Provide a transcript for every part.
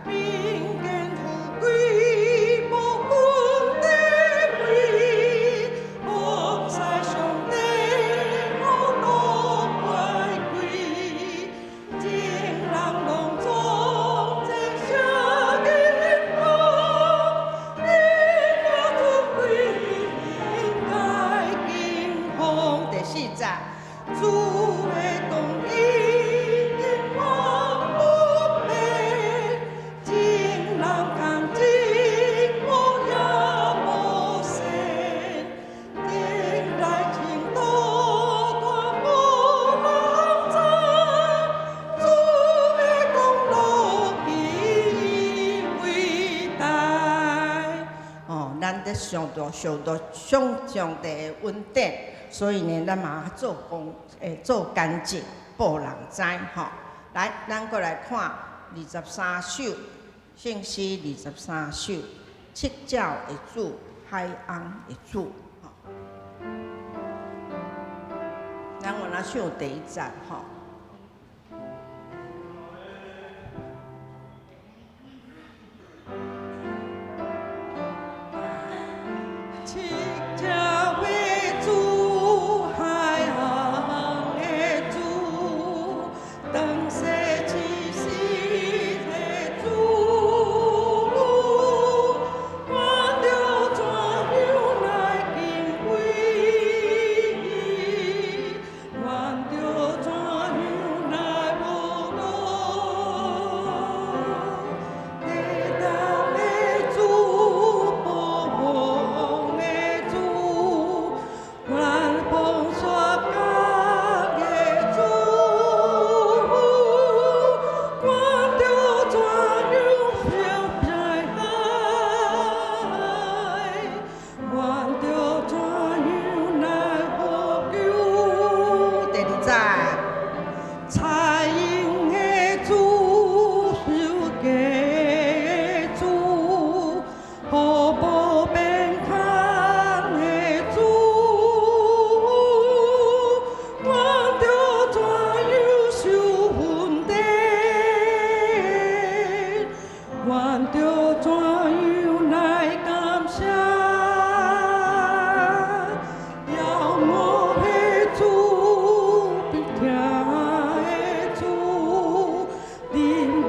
民间富贵无分地位，福世上帝好多乖贵，情人拢总这小人讲，你我尊贵应该敬奉。第四节，主的公义因我不变，情人同情我也无限，定来情多断无人知，主的功劳比伟大。咱在上帝上帝的恩典，所以呢，咱嘛做工，做干净，报人知吼。来，咱过来看23首，圣诗23首，七教的主，海洋的主。吼，咱我来唱第一节吼。七教的主，海洋的主，当世七世的主，我着怎样来敬畏？我着怎样来无落？地当的主，保护的主，愿奉雪降的主，我着怎样飘在海？我着怎样来呼求？第二节，彩英的主，受价的主，好无变康的主，我着怎样受分地？我着怎样来感谢？要我的主，必听的主，人民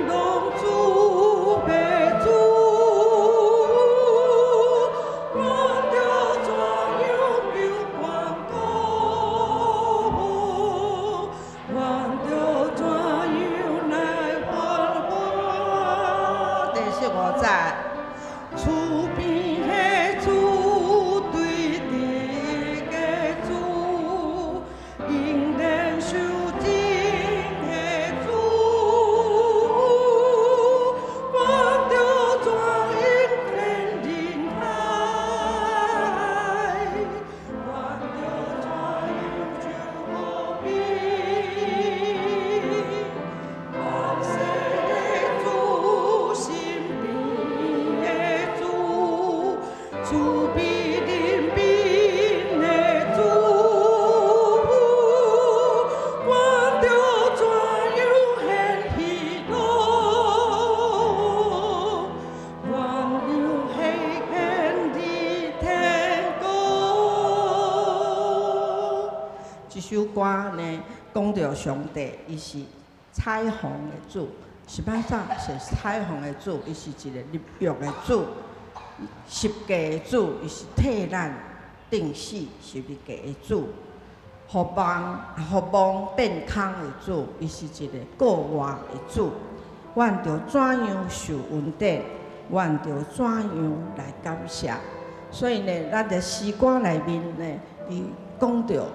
拢主的主，我着怎样求关顾？我着怎样来还我？第15节，厝边的主，对敌的主，应然受尽的主，我着怎样天人海？我着怎样就好比？万世的主，身边的主，慈悲怜悯的主，我着怎样献喜乐？我着献你天国。这首歌呢，讲到上帝，伊是彩虹的主，是摆怎？是彩虹的主，伊是一个立约的主，十架的主，伊是替咱定死十字架的主，互望变空的主，伊是一个过活的主。阮着怎样受恩典？阮着怎样来感谢？所以呢，咱在诗歌内面呢，伊讲到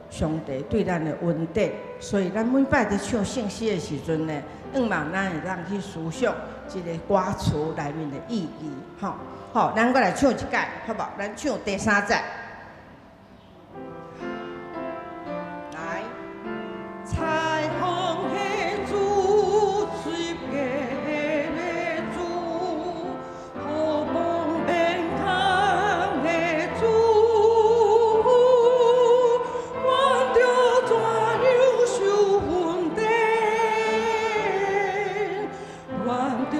上帝对咱的恩典，所以咱每摆伫唱圣诗的时阵呢，咱会当去思想这个歌词内面的意义，吼。好，咱过来唱一届，好无？咱唱第3节。来，彩虹的主，水家的主，好望变空的主，我着怎样受分地？我着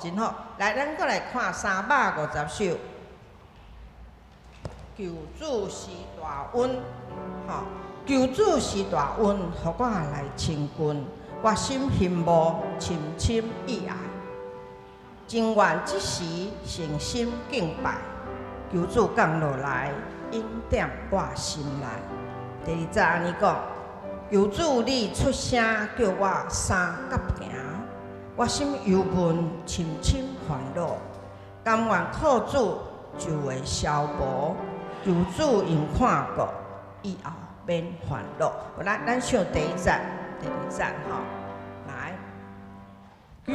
真好。来，咱搁来看350首。求主是大恩，吼！求主是大恩，互我来亲近，我心羡慕，深深意爱。情愿即时诚心敬拜，求主降落来，引点我心内。第二则安尼讲，求主你出声叫我三角行，我心忧闷，深深烦恼，甘愿靠主就会消无。求主用看过，以后免烦恼。咱唱第一站、第二站吼，来。求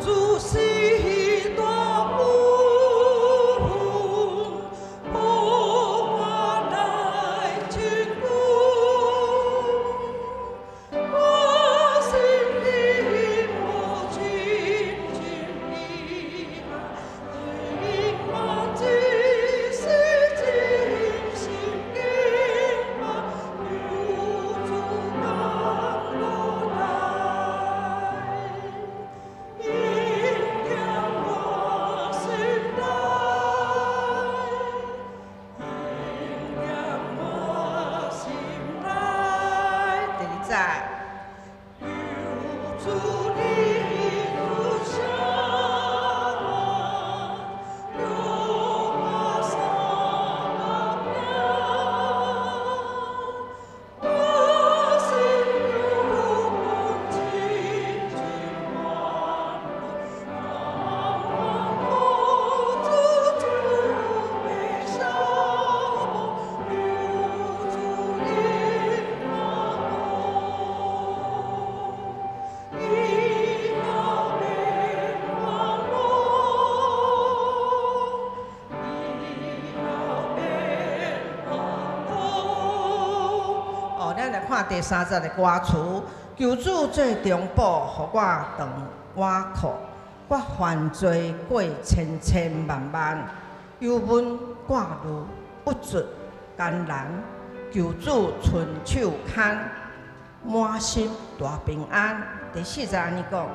主是大恩，互我来亲近，我心里无深深意爱，对我只是真心敬拜，求主降落来。引向我心内，引向我心内。第二站，求主你出声，叫我三角行，我心忧闷，深深烦恼，望主就会消无，求主引我，以后免烦恼，以后免烦恼。哦，咱来看第三节的歌词。求主做中保，互我长我苦。我犯罪过千千万万，忧闷挂虑不足艰难。求主伸手牵，满心大平安。第四节安尼讲，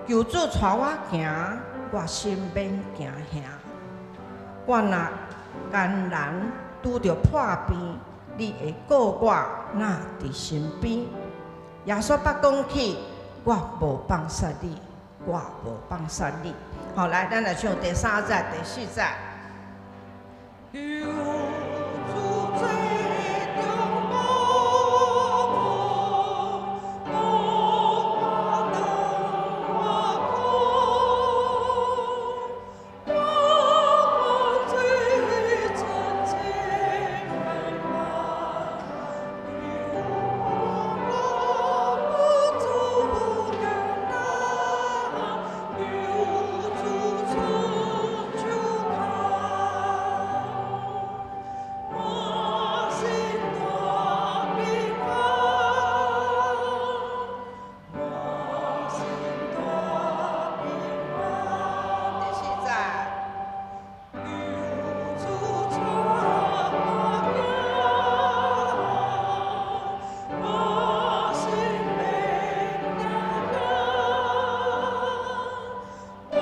求主带我行，我心免惊吓。我若艰难拄着破病，你会顾我，若伫身边。耶稣捌讲起，我无放杀你，我无放杀你。好，来，咱来唱第三节、第四节。求主做中保，互我长我苦。我犯罪千千万万，忧我不足艰难，求主伸手牵，我心大平安，我心大平安。第四节。求主带我行，我心免惊吓。我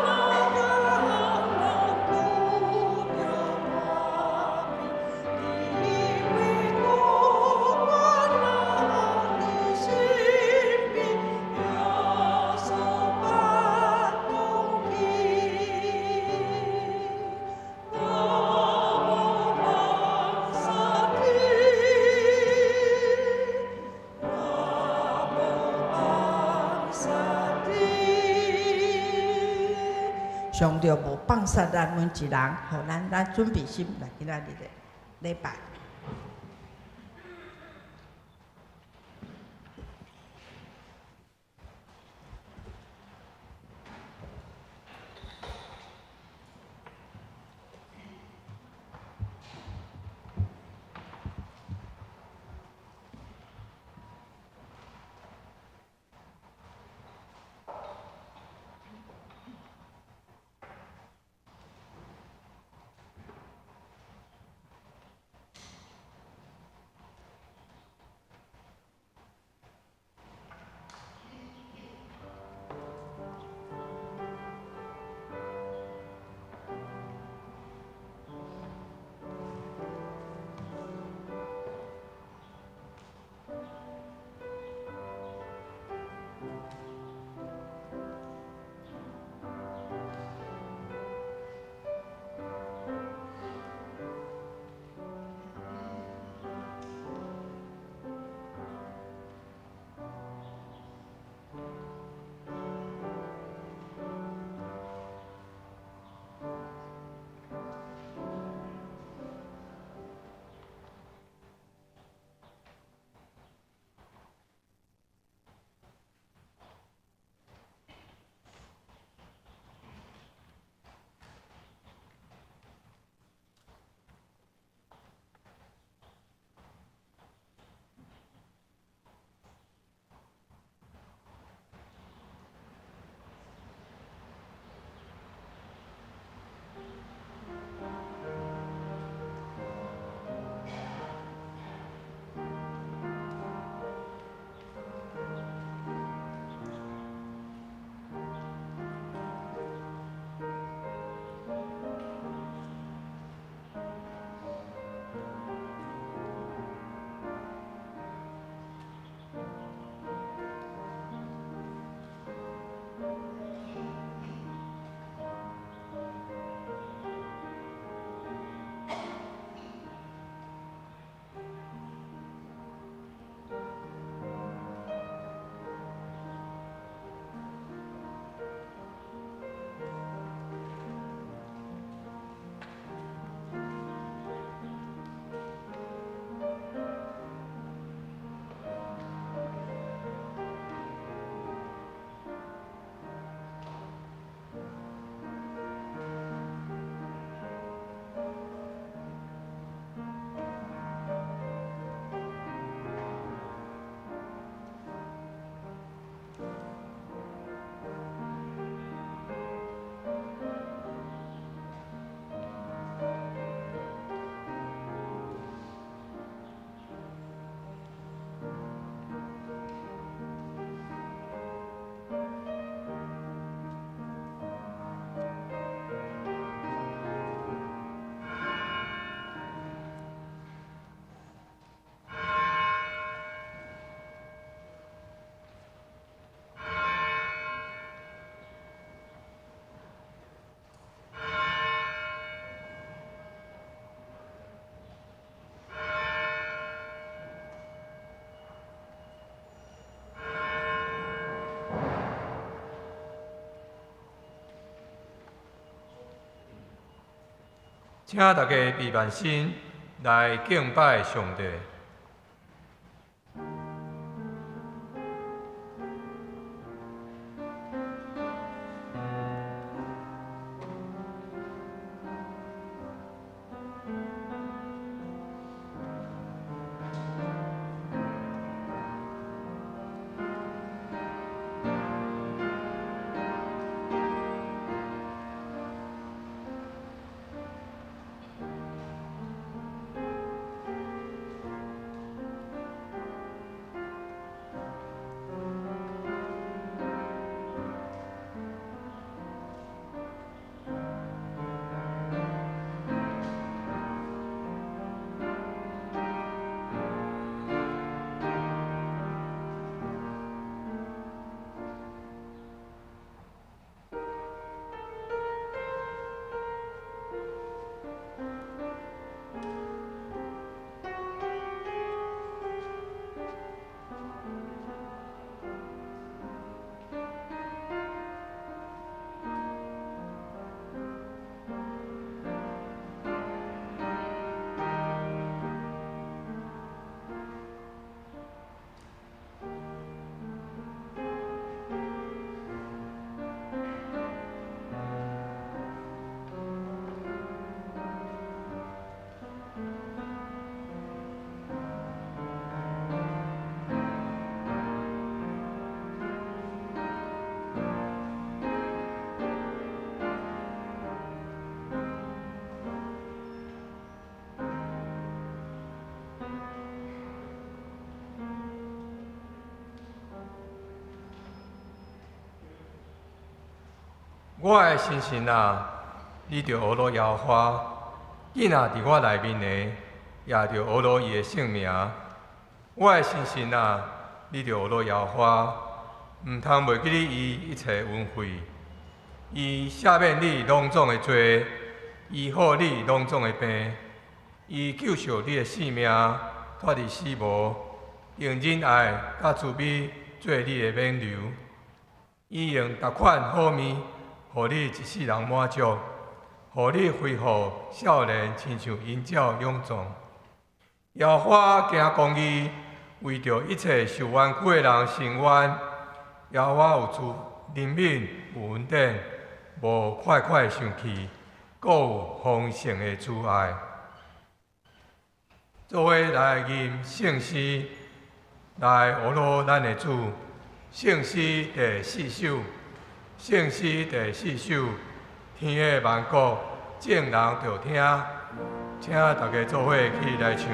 若艰难拄着破病，你会顾我，若伫身边，耶稣捌讲起。我无放杀你，我无放杀你。上帝无放杀咱每一人，互咱准备心来今仔日的礼拜。请大家闭眼心来敬拜上帝。我的心神啊，你着学罗耶和华，囡仔伫我内面的，也着学罗伊的圣名。我的心神啊，你着学罗耶和华，毋通袂记你伊一切恩惠。伊赦免你拢总的罪，医好你拢总的病，伊救赎你的性命，脱离死亡，用仁爱甲慈悲做你的免流。伊用逐款好物，互你一世人满足，互你恢复少年，亲像鹰鸟勇壮。耶和华行公义，为着一切受冤屈的人伸冤。耶和华有怜悯，有恩典，无快快生气，阁有丰盛的慈爱。做伙来吟圣诗，来学罗咱的主。圣诗第4首，圣诗第4首，天的万国，众人着听，请大家做伙起来唱。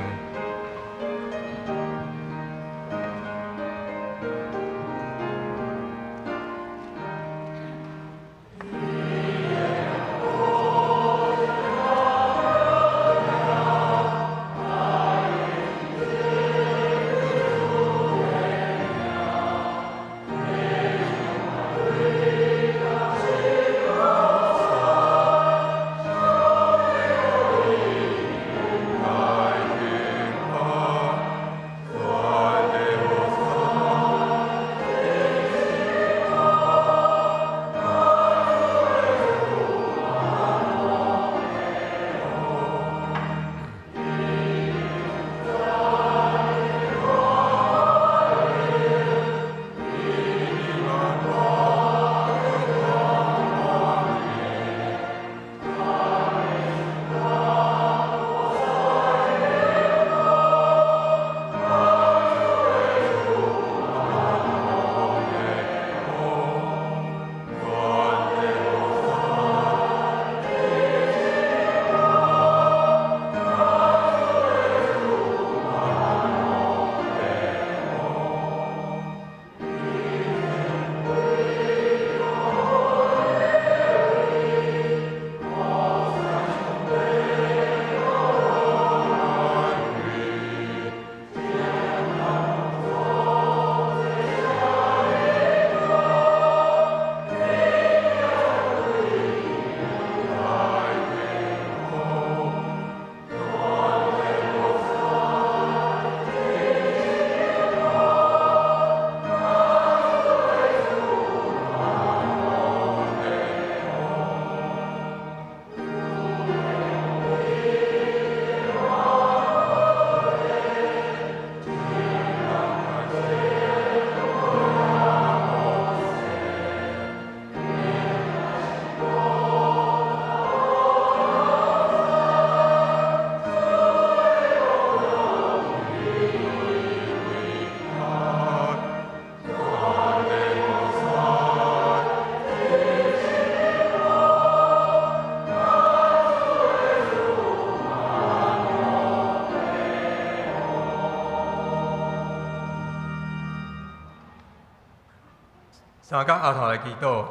三甲阿头来祈祷。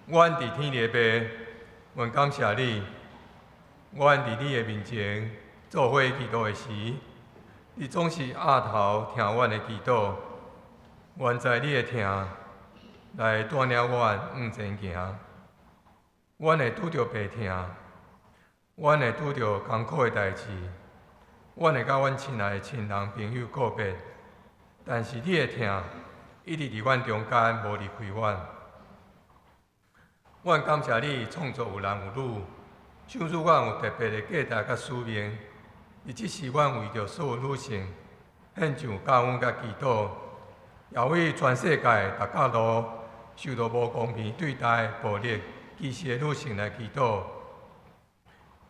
阮伫天父的爸，阮感谢你。阮伫你的面前做伙祈祷的时，你总是阿头听阮的祈祷。愿在你的听来带领阮向前行。阮会拄着白疼，阮会拄着艰苦的代志，阮会甲阮亲爱的亲人朋友告别。但是你的疼一直伫阮中间，无离开阮。阮感谢你创造有男有女，赏赐阮有特别的价值甲使命。而即时，阮为着所有女性献上感恩甲祈祷，也为全世界大家都受到无公平对待、暴力、歧视的女性来祈祷。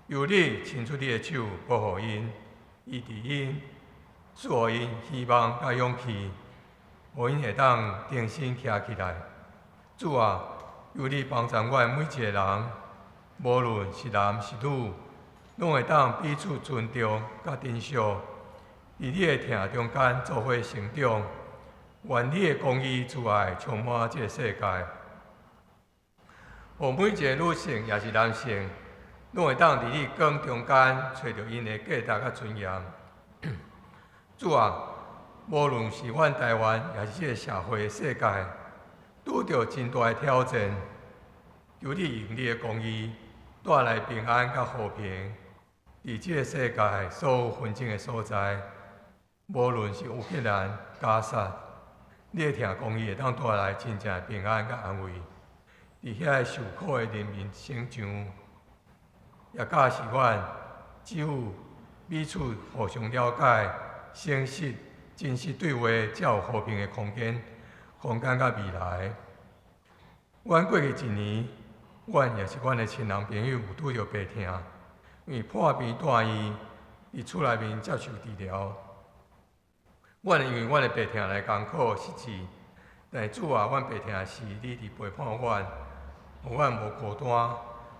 由你伸出你的手保护因，医治因，赐予因希望甲勇气，互因会当重新站起来。主啊，由你帮助阮每一个人，无论是男是女，拢会当彼此尊重甲珍惜，伫你的疼中间做伙成长。愿你的公义、慈爱充满这个世界，互每一个女性也是男性，拢会当伫你光中间找到因的价值甲尊严。主啊，无论是阮台湾，也是这个社会世界，拄着真大的挑战，求你用你的公义带来平安甲和平。伫这个世界所有纷争的所在，无论是乌克兰、加沙，你的听公义会当带来真正的平安甲安慰。伫遐受苦的人民身上，也教示阮，只有彼此互相了解、诚实、真实对话，才有和平的空间甲未来。阮过去一年，阮也是阮的亲人朋友有拄着病痛，因为破病住院，伫厝内面接受治疗。阮因为阮的病痛来艰苦失志，但主啊，阮病痛是你伫陪伴阮，互阮无孤单。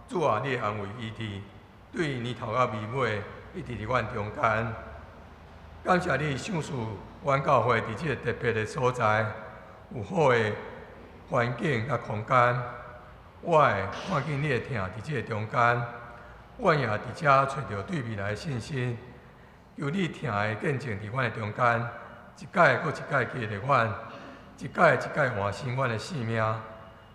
主啊，你的安慰医治，对年头到尾尾，一直伫阮中间。感谢你赏赐阮教会伫即个特别的所在，有好的环境甲空间。我会看见你的疼伫即个中间，阮也伫遮找到对未来的信心。由你疼的见证伫阮的中间，一届搁一届激励阮，一届一届换新阮的性命。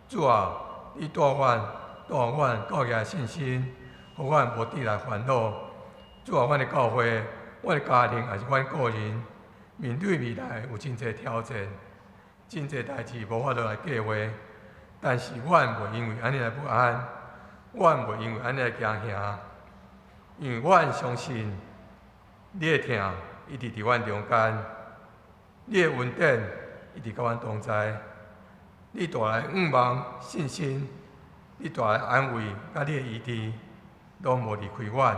主啊，你带阮到遐信心，互阮无抵来烦恼。主啊，阮的教会、阮的家庭，也是阮个人，面对未来有真侪挑战，真侪代志无法度来计划。但是阮袂因为安尼来不安，阮袂因为安尼来惊吓，因为阮相信你的疼一直伫阮中间，你的恩典一直甲阮同在。你带来盼望、信心，你带来安慰，甲你的医治，拢无离开阮。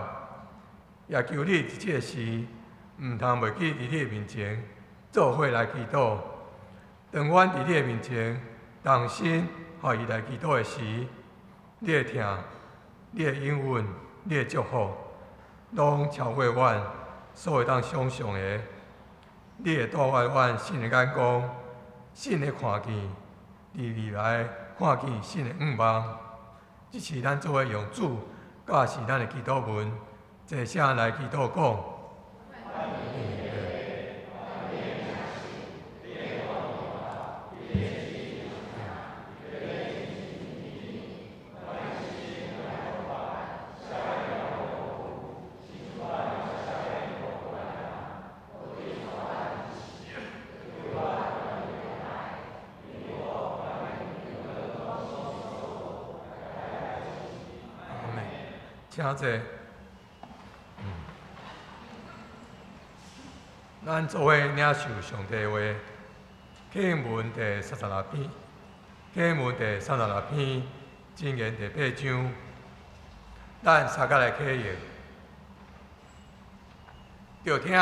也求你伫即个时，毋通袂记伫你的面前做伙来祈祷。当阮伫你的面前同心合意来祈祷的时，你的疼、你的应允、你的祝福，拢超过阮所会当想象的。你会带来阮新的眼光、新的看见，伫未来看见新的盼望。即是咱做伙用主教示咱的祈祷文，坐声来祈祷讲。请坐。咱做伙领受上帝话，启文第36篇，启文第36篇，箴言第8章，咱三甲来起译。着听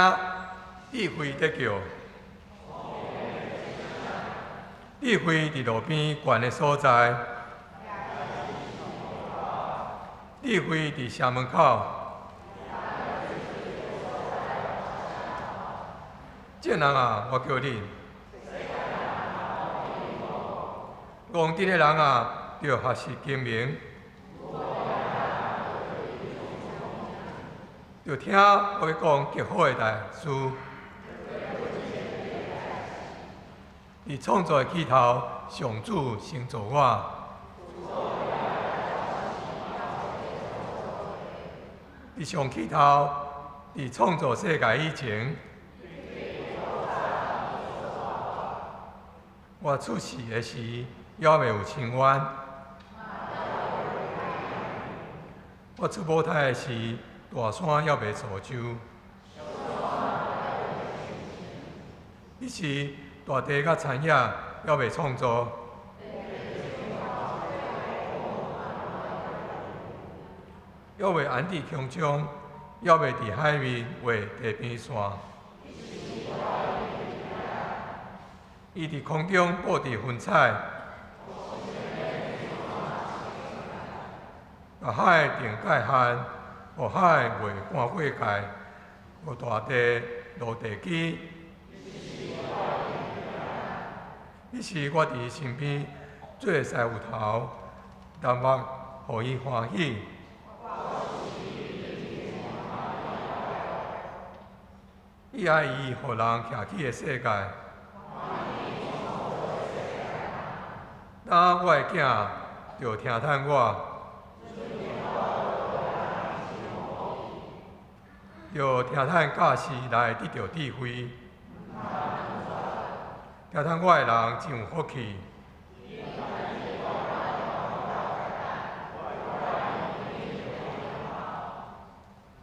智慧得叫，智慧伫路边悬的所在。智慧伫城门口，贱人啊，我叫你。戆直的人啊，要学习精明，要听我讲极好的代志。伫创造的起头，上主先造我。伫上起头，伫创造世界以前，我出世的时，还未有亲阮。我出母胎的时，大山还未造就。迄时，大地甲产业还未创造。还未安置空中，还未伫海面画地平线。伊伫空中布置云彩，把海定界限，互海袂搬过界，互大地落地基。迄时我伫伊身边做师傅头，淡薄互伊欢喜。伊爱伊互人徛起的世界。当我的囝着听叹我，着听叹教士来得到智慧，听叹我的人真有福气。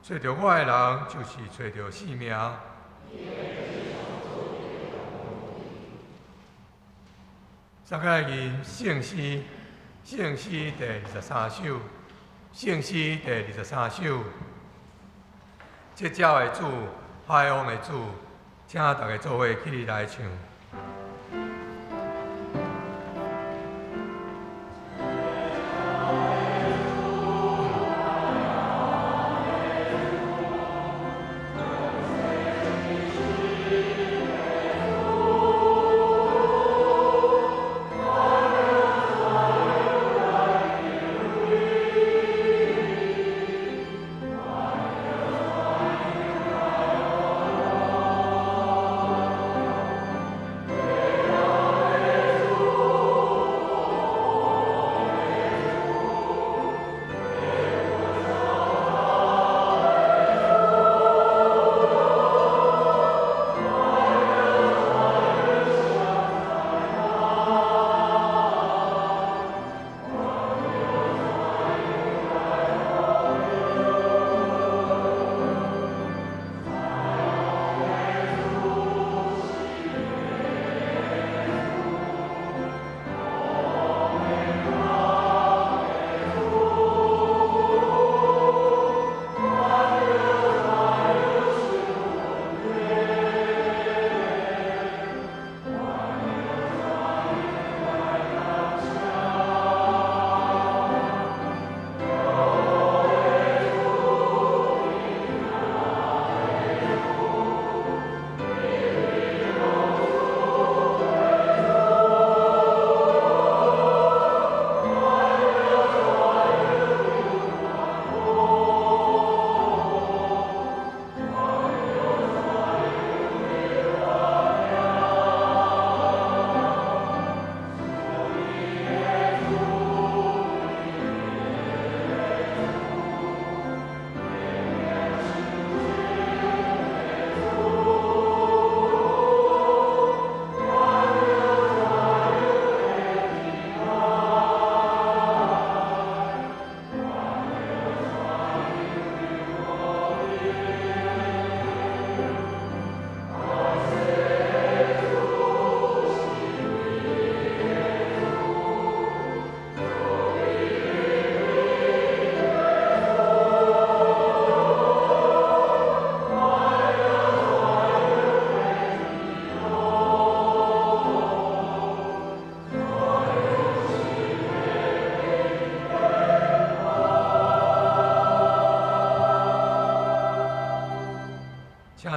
找着我的人，就是找着性命。撒迦利亚圣诗，圣诗第23首，圣诗第23首。这鸟的主，海王的主，请大家做伙起来唱。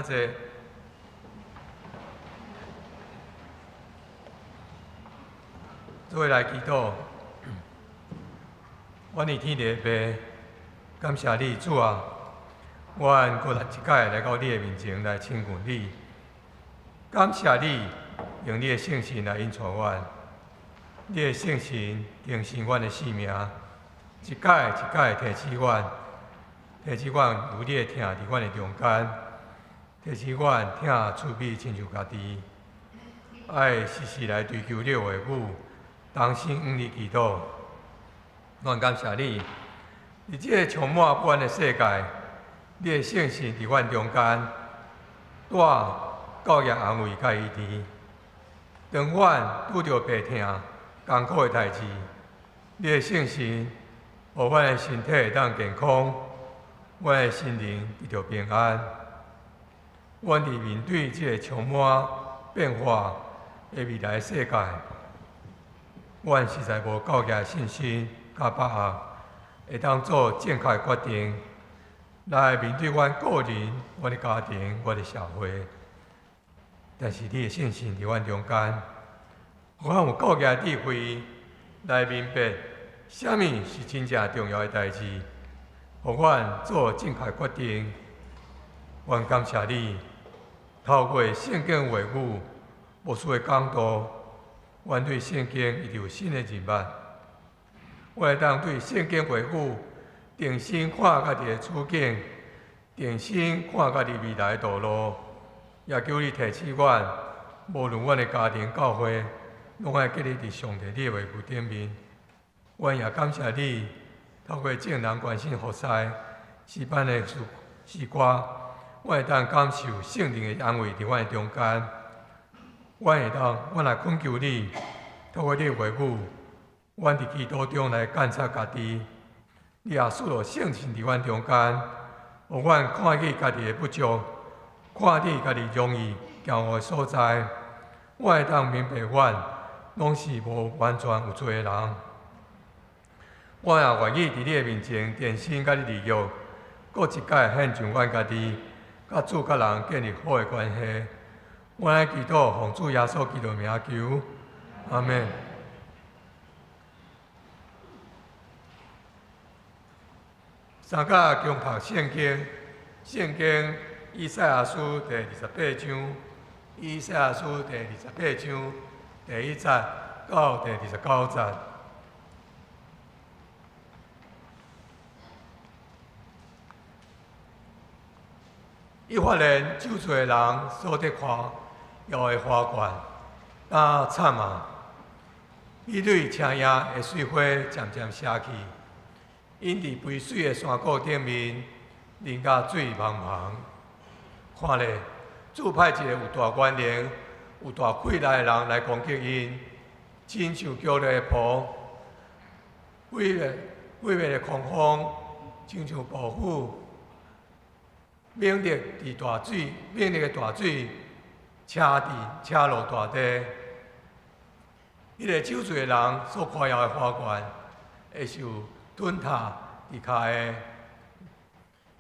请坐。做伙来祈祷。阮伫天地的爸，感谢你，主啊！阮搁来一届来到你的面前来亲近你，感谢你用你的圣神来引带阮，你的圣神更新阮的性命，一届一届提起阮，提起阮有你的听伫阮的中间，提起阮听厝边亲像家己，爱时时来追求你的话语，同心向你祈祷。阮感谢你，伫即个充满不安的世界，你的圣神伫阮中间，带教育安慰甲医治。当阮拄着病痛、艰苦的代志，你的圣神，互阮的身体会当健康，阮的心灵得着平安。阮伫面对即个充满变化的未来世界，阮实在无够个信心甲把握，会当做正确决定，来面对阮个人、阮的家庭、阮的社会。但是你的信心伫阮中间，互阮有够个智慧来明白啥物是真正重要的代志，互阮做正确决定。阮感谢你，透过圣经话语、牧师的讲道，阮对圣经已有新的认捌。我会当对圣经话语定心看家己的处境，定心看家己未来的道路。也求你提醒阮，无论阮的家庭、教会，拢爱建立伫上帝你的话语顶面。阮也感谢你，透过正人关心服侍诗班的诗歌，阮会当感受圣灵的安慰伫阮的中间。阮来恳求你，透过你的话语，阮伫祈祷中来检察家己。你也赐落圣神伫阮中间，互阮看见家己的不足。看见家己容易骄傲的所在，我会当明白阮拢是无完全有罪的人。我也愿意伫你的面前den心甲你利用，搁一届献上阮家己，甲主甲人建立好的关系。我来祈祷，奉主耶稣基督名求，阿门。三甲共读圣经，圣经。以赛亚书第28章，以赛亚书第28章第1节到第29节。伊发现救赎的人所得看要的花冠，但惨啊！伊对青叶的水花渐渐熄去，因伫肥水的山谷顶面，淋甲水茫茫。看咧，主派一个有大权能、有大气力的人来攻击因，亲像叫咧的仆，毁灭的狂风，亲像暴风，猛烈的大水车落大地。迄个救赎的人所夸耀的花冠，会受吞塌伫骹的，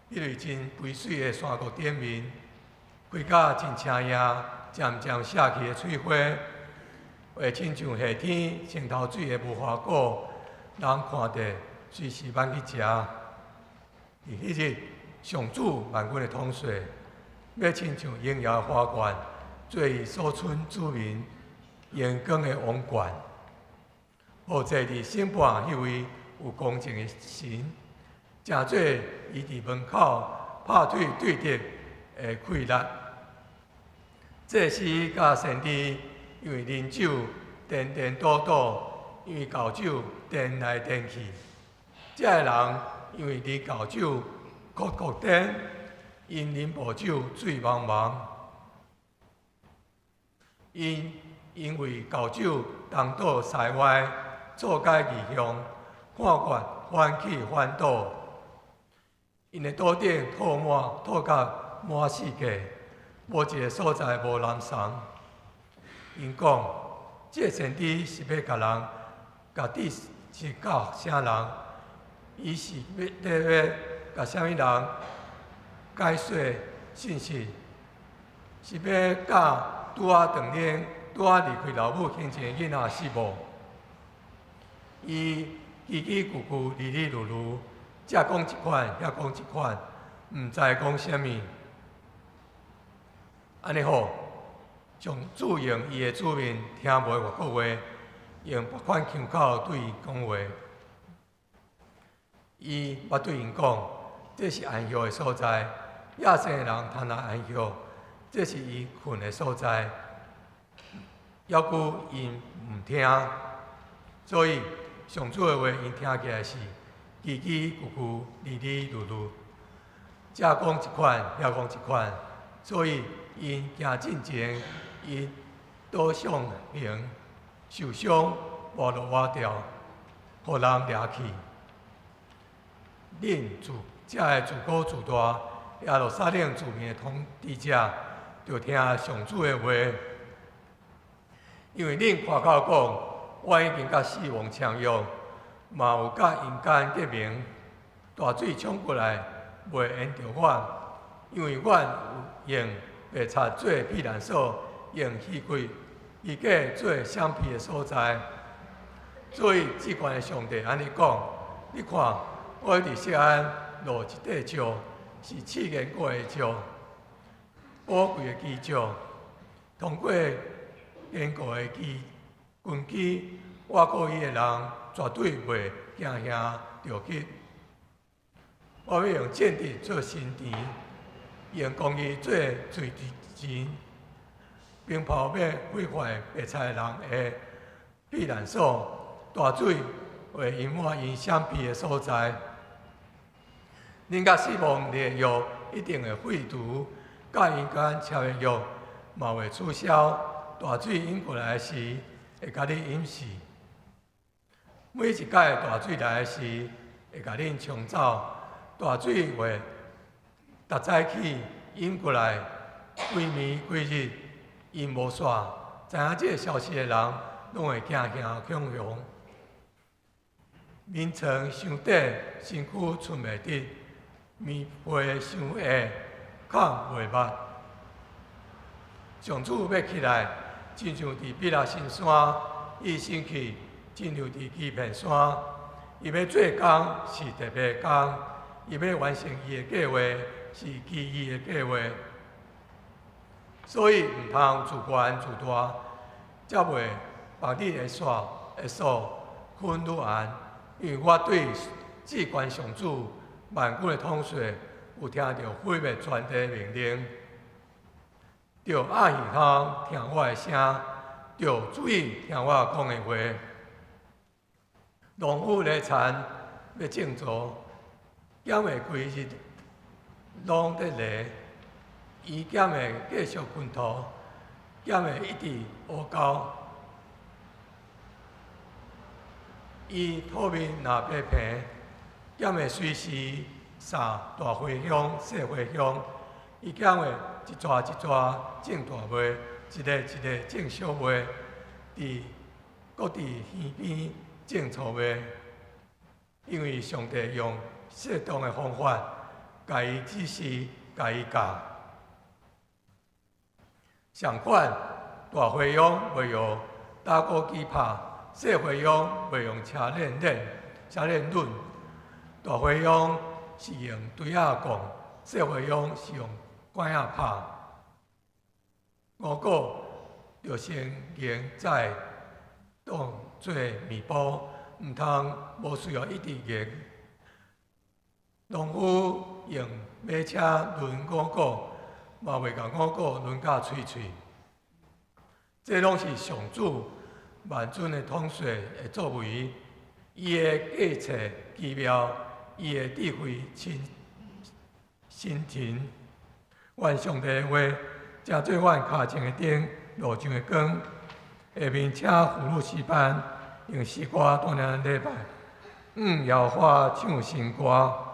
因为真肥水的山谷顶面。规甲真青叶，渐渐熄去的翠花，会亲像夏天青头水的无花果，人看着随时挽去食。伫迄日，上主万军的统帅，要亲像荣耀的花冠，做伊所村子民阳光的王冠。好坐伫审判迄位有公正的神，正做伊伫门口拍腿对敌的溃力。这时甲先知，因为啉酒颠颠倒倒，因为交酒颠来颠去。这个人因为啉交酒哭哭颠，因啉无酒醉茫茫。因为交酒东倒西歪，错解异向，看惯翻起翻倒。因的桌顶吐甲满世界。无一个所在无人送。因讲，这先知是要甲人，家己是教啥人？伊是要甲啥物人解说信息？是要教拄仔长年、拄仔离开老母亲情的囡仔是无？伊叽叽咕咕、哩哩噜噜，遮讲一款，遐讲一款，毋知讲啥物。安尼好，从注用伊的主面听袂外国话，用别款腔口对伊讲话。伊捌对因讲，这是安息的所在，野生的人通来安息，这是伊困的所在。要求因毋听，所以上主的话因听起来是叽叽咕咕、哩哩噜噜，遮讲一款，遐讲一款，所以因行进前，因倒向行，受伤无落瓦掉，互人掠去。恁遮个自古自大，耶路撒冷住民的统治者，就听上主的话。因为恁看到讲，我已经甲死亡相约，嘛有甲阴间结盟，大水冲过来，袂淹着我，因为我有用白贼做避难所，用虚鬼伊假做闪避的所在。所以至高的上帝安尼讲：你看，我伫锡安落一块石，是试验过的石，宝贵的基石，通过坚固的根基，我告伊的人绝对袂惊吓着去。我要用建筑做新田，用公义做水池，并抛灭毁坏白菜人的避难所。大水会淹没因闪避的所在。恁甲死亡的约一定会废除，甲因间签的约嘛会取消。大水淹过来时，会甲你淹死。每一届大水来时，会甲恁冲走。大水会逐早起淹过来，规暝规日，因无煞。知影这个消息的人，拢会惊恐惶。眠床伤短，身躯翸袂直；面皮伤下，孔袂捌。上主要起来。亲像伫比拉新山，伊升去，亲像伫基片山。伊要做工是特别工，伊要完成伊的计划是奇异的计划。所以毋通自悬自大，才袂把你的锁分愈暗。因为我对至高上主万古的统帅有听到毁灭全地命令。着爱耳通听我的声，着注意听我讲的话。农夫犁田要种作，减的规日拢在犁，伊减的继续耕土，减的一直乌高。伊土面若白平，减的随时撒大花香、小花香，伊减的。一撮一撮种大麦，一个一个种小麦，伫各地溪边种粗麦。因为上帝用适当的方法，甲伊指示，甲伊教。相反，大花样袂用打鼓机拍，小花样袂用车链轮。大花样是用锤仔讲，小花样是用管仔拍，五谷着先研再当做面包，毋通无需要一直研。农夫用马车轮五谷，嘛袂甲五谷轮甲脆脆。这拢是上主万尊的统帅的作为，伊的计策奇妙，伊的智慧新庭。愿上帝的话，正做阮脚前的灯，路上的光。下面请妇女诗班用诗歌锻炼礼拜。耶和华唱新歌。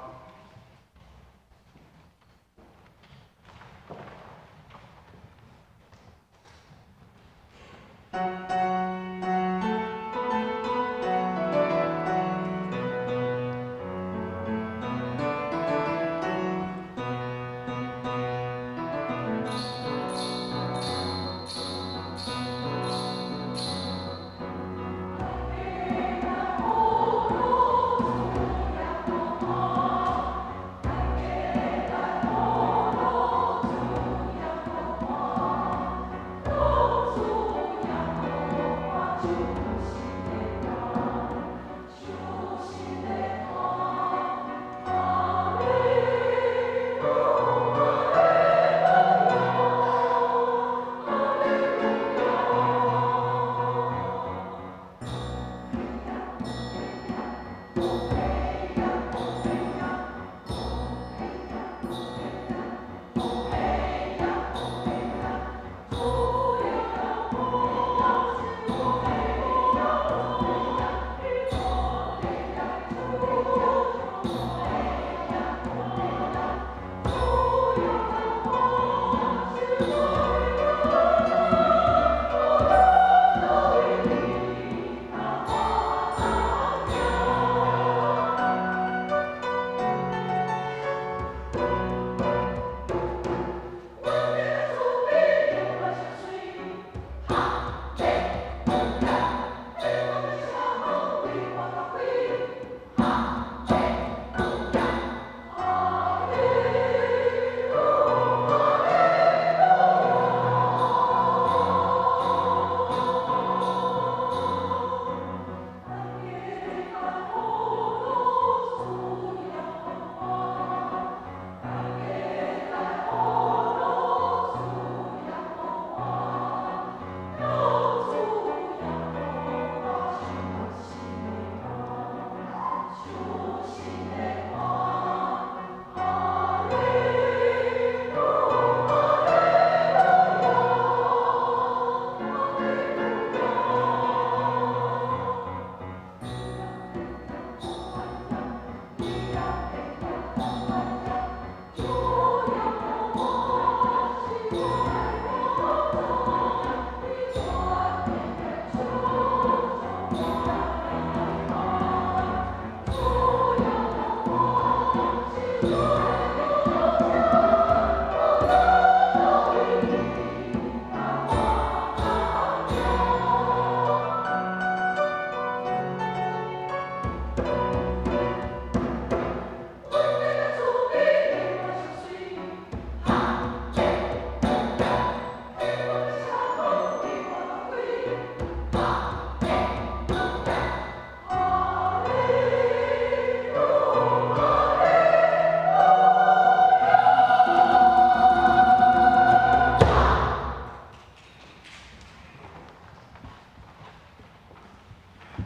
Oh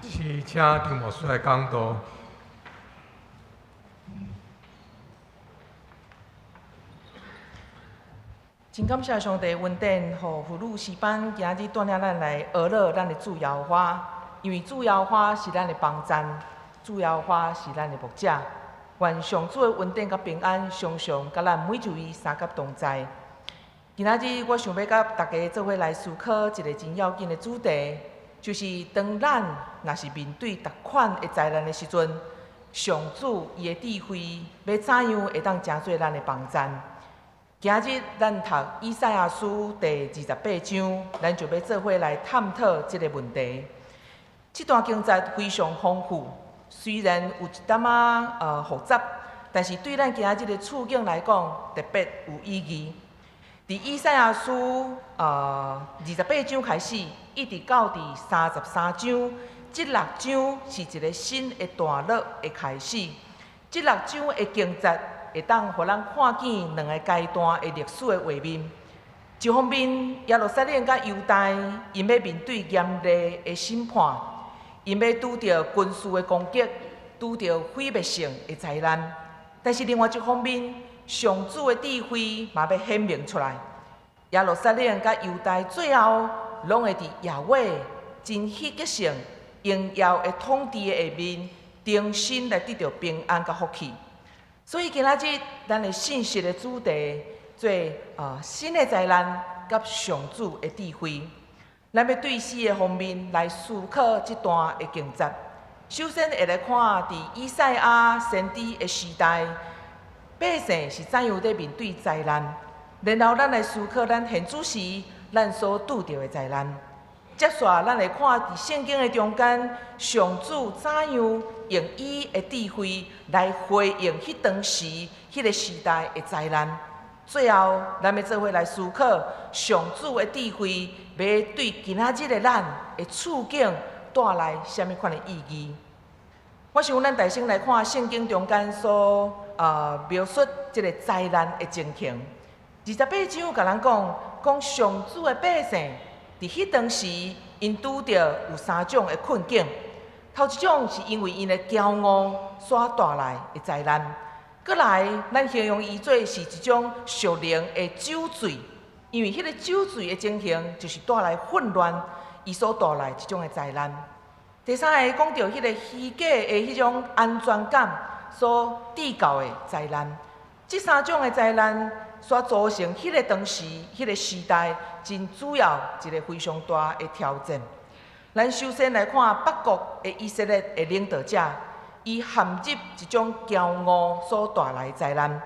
是请张牧师来讲道。真感谢上帝恩典，互妇女诗班今日带领咱来学乐咱的主要花，因为主要花是咱的帮赞，主要花是咱的牧者。愿上主的恩典甲平安常常甲咱每一位三甲同在。今仔日我想要甲大家做伙来思考一个真要紧的主题，就是当咱若是面对逐款的灾难的时阵，上主伊的智慧要怎样会当成做咱的帮赞？今日咱读以赛亚书第28章，咱就要做伙来探讨这个问题。这段经节非常丰富，虽然有一点复杂，但是对咱今日的处境来讲，特别有意义。伫以赛亚书28章开始，一直到第33章，这6章是一个新的段落的开始。这6章的经节会当互咱看见2个阶段的历史的画面。一方面，耶路撒冷甲犹大因要面对严厉的审判，因要拄着军事的攻击，拄着毁灭性的灾难。但是另外一方面，上主的智慧嘛要显明出来。耶路撒冷甲犹大最后拢会伫耶和华真喜吉性荣耀的统治的下面，重新来得到平安甲福气。所以今仔日咱的信息的主题做新的灾难甲上主的智慧。咱要对4个方面来思考这段的经节。首先会来看伫以赛亚先知的时代，百姓是怎样在面对灾难，然后咱来思考咱现主时咱所拄到的灾难。接续咱来看伫圣经的中间，上主怎样用伊的智慧来回应迄当时迄个时代的灾难。最后，咱要做伙来思考上主的智慧要对今仔日的咱的处境带来什么款的意义。我想咱大先来看圣经中间所描述这个灾难的情形。28章甲咱讲上主的百姓伫迄当时，因拄着有3种的困境。头一种是因为因的骄傲所带来的灾难，搁来咱形容伊做是一种属灵的酒醉，因为迄个酒醉的情形就是带来混乱，伊所带来一种的灾难。第三个讲到迄个虚假的迄种安全感所缔造的灾难，这3种的灾难所造成迄个当时、迄个时代真主要一个非常大的挑战。咱首先来看北国的以色列的领导者，伊陷入一种骄傲所带来的灾难。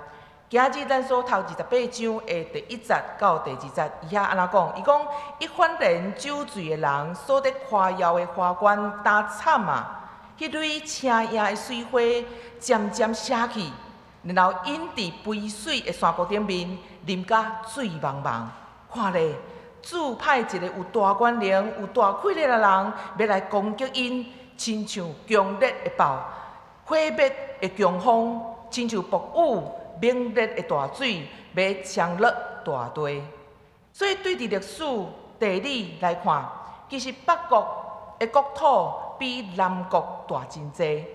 今日咱所读28章的第1节到第2节，伊遐安怎讲？伊讲：一番人酒醉的人所得夸耀的花冠打惨啊！迄蕊青影的水花渐渐熄去，然后引伫肥水的山谷顶面，淋甲水茫茫。看咧！主派一个有大权能、有大气力的人，要来攻击因，亲像强烈的暴、毁灭的强风，亲像暴雨、猛烈的大水，要冲落大地。所以对伫历史、地理来看，其实北国的国土比南国大真济。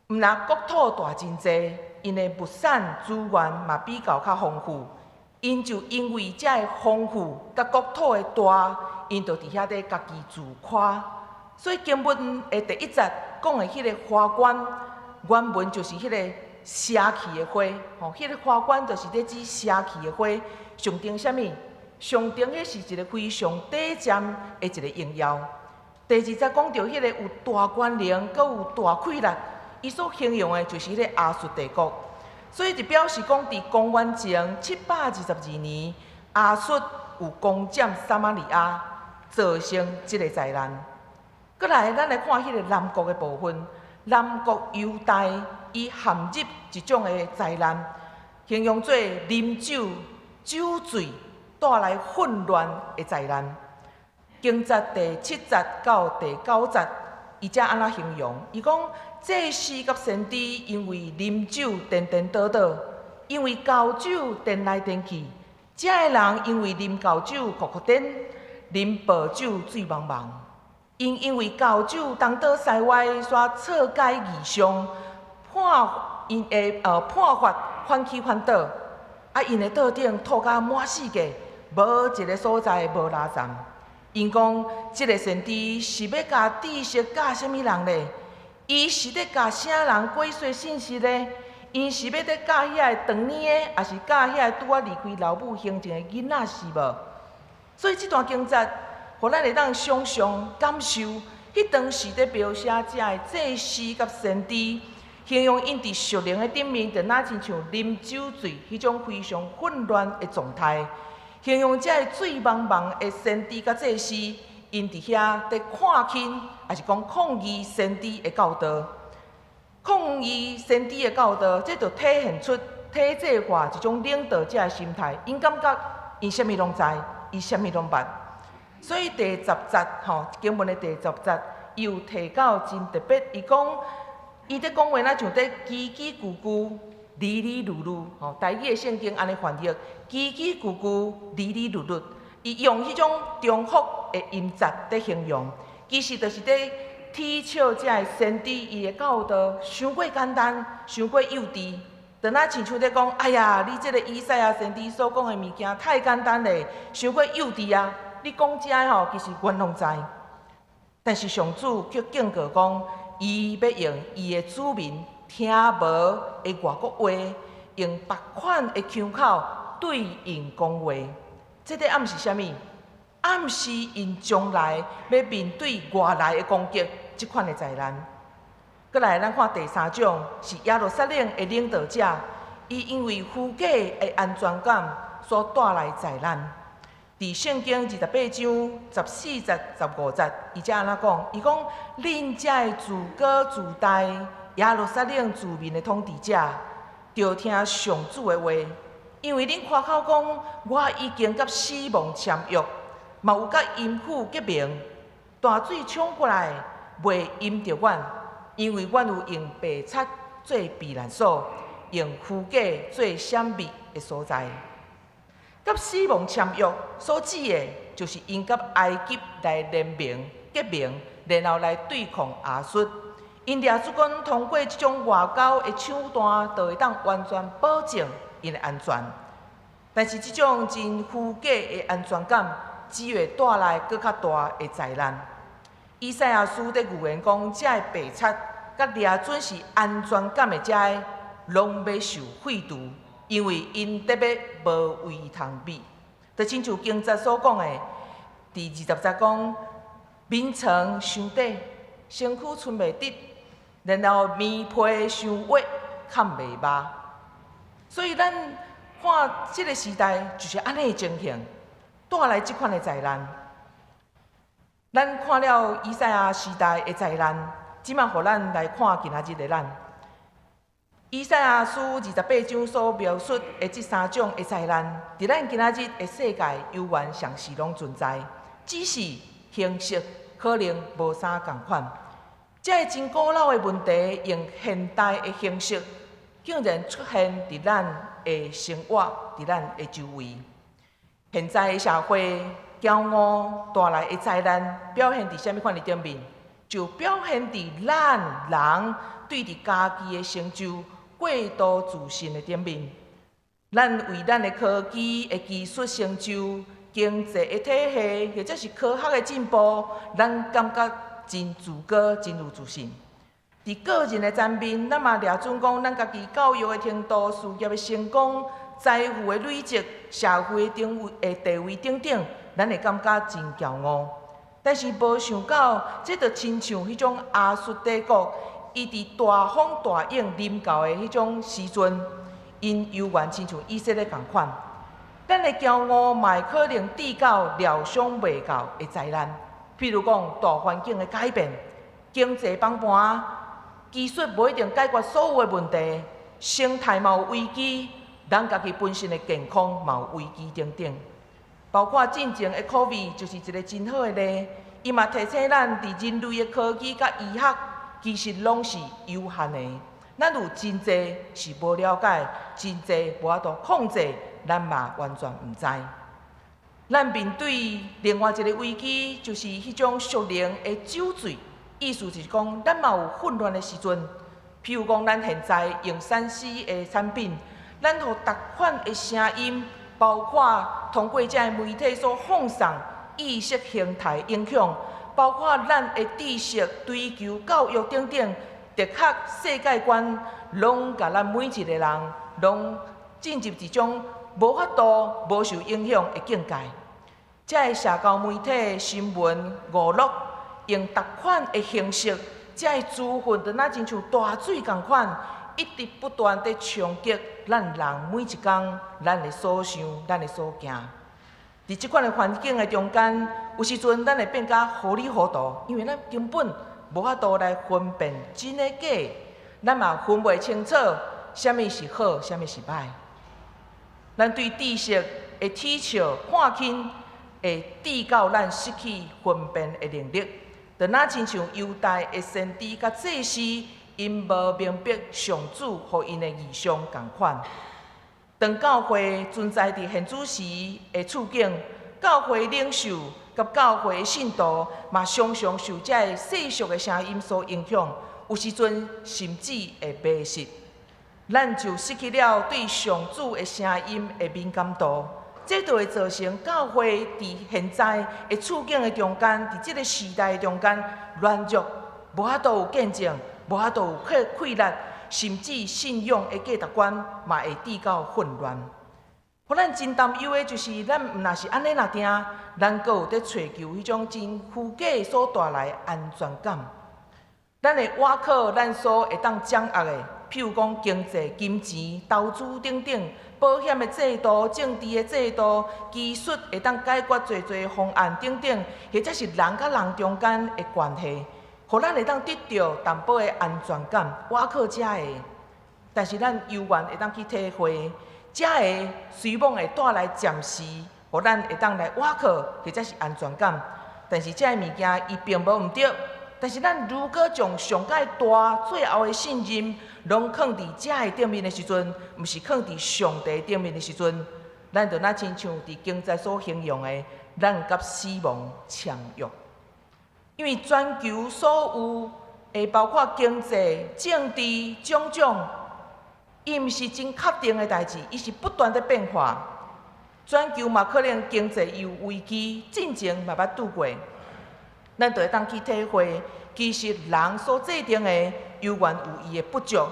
毋但国土大真济，因的物产资源嘛比较丰富。因就因为遮个丰富甲国土的大，因就伫遐底家己自夸。所以经文的第1节讲的迄个花冠，原文就是迄个邪气的花，迄个花冠就是咧指邪气的花，象征啥物？象征迄是一个非常短暂的一个荣耀。第2节讲到迄个有大权能，阁有大气力，伊所形容的就是迄个亚述帝国。所以就表示讲，伫公元前722年，亚述有攻占撒玛利亚，造成即个灾难。搁来，咱来看迄个南国的部分，南国犹大伊陷入一种的灾难，形容做啉酒、酒醉带来混乱的灾难。经节第7节到第9节，伊则安怎形容？伊讲。祭司甲先知因为啉酒颠颠倒倒，因为交酒颠来颠去；遮个人因为啉交酒哭哭颠，啉薄酒醉茫茫。因为教主东倒西歪，煞错解义上，判法反起反倒，因的桌顶吐甲满世界，无一个所在无拉站。因讲，即个先知是要甲知识教什么人呢？伊是咧教啥人鬼祟信息呢？因是要咧教遐个长年的，还是教遐个拄仔离开老母形情的囡仔是无？所以这段经节，互咱会当常常感受，迄当时咧描写遮个祭司甲先知，形容因伫属灵的顶面，就若亲像啉酒醉迄种非常混乱的状态。形容遮个醉茫茫的先知甲祭司，因伫遐伫看轻，也是讲抗议先知的教导。抗议先知的教导，这就体现出体制化一种领导者的心态。因感觉因啥物拢知，伊啥物拢捌。所以第10节经文的第10节，伊有提到真特别。伊讲，伊伫讲话，那像伫叽叽咕咕、哩哩噜噜。台语的圣经安尼翻译，叽叽咕咕、哩哩噜噜。伊用迄种重复的音节伫形容，其实就是伫踢笑遮个先知伊的教导，伤过简单，伤过幼稚。就若亲像伫讲，哎呀，你即个以赛亚先知所讲的物件太简单咧，伤过幼稚啊！你讲遮个其实阮拢知。但是上主却警告讲，伊要用伊的子民听无的外国话，用别款的腔口对因讲话。这个暗是啥物？暗示因将来要面对外来的攻击，即款的灾难。搁来，咱看第3种是耶路撒冷的领导者，伊因为虚假的安全感所带来灾难。伫圣经28章14节、15节，伊才安怎讲？伊讲：恁遮的自高自大耶路撒冷自民的统治者，着听上主的话，因为恁夸口讲，我已经甲死亡签约，嘛有甲阴府结盟，大水冲过来，袂淹着阮，因为阮有用白漆做避难所，用虚假做闪密的所在。甲死亡签约所指的，就是因甲埃及来联盟结盟，然后来对抗亚述。因掠主讲通过这种外交的手段，就会当完全保证因的安全。但是这种真虚假的安全感，只会带来更较大的灾难。以赛亚书伫预言讲，这个白漆甲掠准是安全感的遮个，拢要受废除。因为因特别无位通比，就亲像经节所讲的，第20节讲，面床伤短，身躯剩袂得，然后面皮伤滑，看袂擘。所以咱看这个时代就是安尼的情形，带来这款的灾难。咱看了以赛亚时代的灾难，即马互咱来看今仔日的咱。以赛亚书28章所描述的这3种的灾难，伫咱今仔日的世界犹原尚是拢存在，只是形式可能无啥共款。这个真古老的问题，用现代的形式，竟然出现伫咱的生活，伫咱的周围。现在的社会骄傲带来的灾难，表现伫什么款的顶面？就表现伫咱人对伫家己的成就过度自信的顶面，咱为咱的科技的技术成就、经济的体系，或者是科学的进步，咱感觉真自高、真有自信。伫个人的层面，咱嘛掠准讲，咱家己教育的程度、事业的成功、财富的累积、社会的地位等等，咱会感觉真骄傲。但是无想到，这就亲像迄种亚述帝国。伊伫大风大影临到的迄种时阵，因犹原亲像以色列共款。咱的骄傲嘛会可能致到料想袂到的灾难，譬如讲大环境的改变、经济崩盘、技术无一定解决所有的问题、生态嘛有危机，咱家己本身的健康嘛有危机等等。包括进前的 COVID 就是一个真好的例，伊嘛提醒咱伫人类的科技甲医学。其实拢是有限的，咱有真济是无了解，真济无法度控制，咱嘛完全毋知。咱面对另外一个危机，就是迄种属灵的酒醉，意思就是讲，咱嘛有混乱的时阵。譬如讲，咱现在用3C 的产品，咱互逐款的声音，包括通过这媒体所放送意识形态影响，包括咱的知识追求、教育等等，的确世界观，拢甲咱每一个人，拢进入一种无法度、无受影响的境界。这个社交媒体、新闻、娱乐，用逐款的形式，这个资讯就若亲像大水共款，一直不断地冲击咱人每一天，咱的所想、咱的所行。伫即款的环境的中间，有时阵咱会变甲糊里糊涂，因为咱根本无法度来分辨真诶假的，咱嘛分袂清楚啥物是好，啥物是歹。咱对知识的取笑、看轻，会致到咱失去分辨的能力，就若亲像犹太的先知甲祭司，因无明白上主互因的异象共款。当教会存在伫现主时的处境，教会领袖甲教会的信徒嘛常常受这个世俗的声音所影响，有时阵甚至会迷失。咱就失去了对上主的声音的敏感度，这就会造成教会伫现在的处境的中间，伫这个时代的中间软弱，无法度有见证，无法度有气力，甚至信仰的价值观嘛会致到混乱。互咱真担忧的就是，咱毋若是安尼若定，咱阁有伫找求迄种真虚假所带来的安全感。咱会倚靠咱所会当掌握的，譬如讲经济、金钱、投资等等，保险的制度、政治的制度、技术会当解决侪侪方案等等，或者是人甲人中间的关系，互咱会当得到淡薄的安全感，倚靠遮个。但是咱犹原会当去体会，遮个虽望会带来暂时，互咱会当来倚靠，或者是安全感。但是遮个物件伊并无毋对。但是咱如果将上界大、最后的信任，拢放伫遮个顶面的时阵，毋是放伫上帝顶面的时阵，咱就若亲像伫经济所形容的，咱甲死亡相约。因为全球所有的包括经济、政治种种，伊毋是真确定的代志，伊是不断的变化。全球嘛可能经济有危机，进前嘛捌拄过。咱就会当去体会，其实人所制定的，犹原有伊的不足。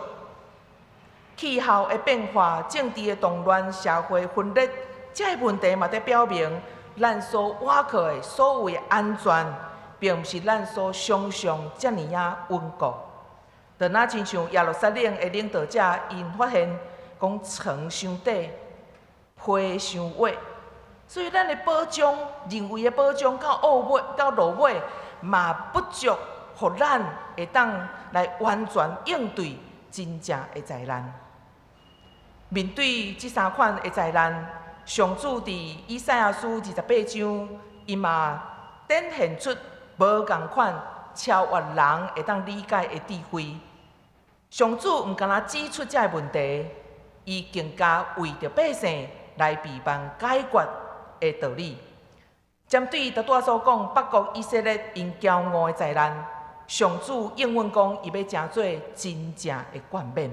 气候的变化、政治的动乱、社会分裂，这个问题嘛在表明，咱所倚靠的所谓的安全，并毋是咱所想象遮尔啊稳固。就若亲像耶路撒冷的领导者，因发现讲床伤短，被伤歪。所以，咱的保障、人为的保障到落尾，嘛不足，互咱会当来完全应对真正的灾难。面对这3款的灾难，上主伫以赛亚书28章，伊嘛展现出无共款超越人会当理解的智慧。上主毋干那指出这个问题，伊更加为着百姓来备办解决的道理。针对拄仔所讲北国以色列因骄傲的灾难，上主应允讲，伊要成做真正的冠冕。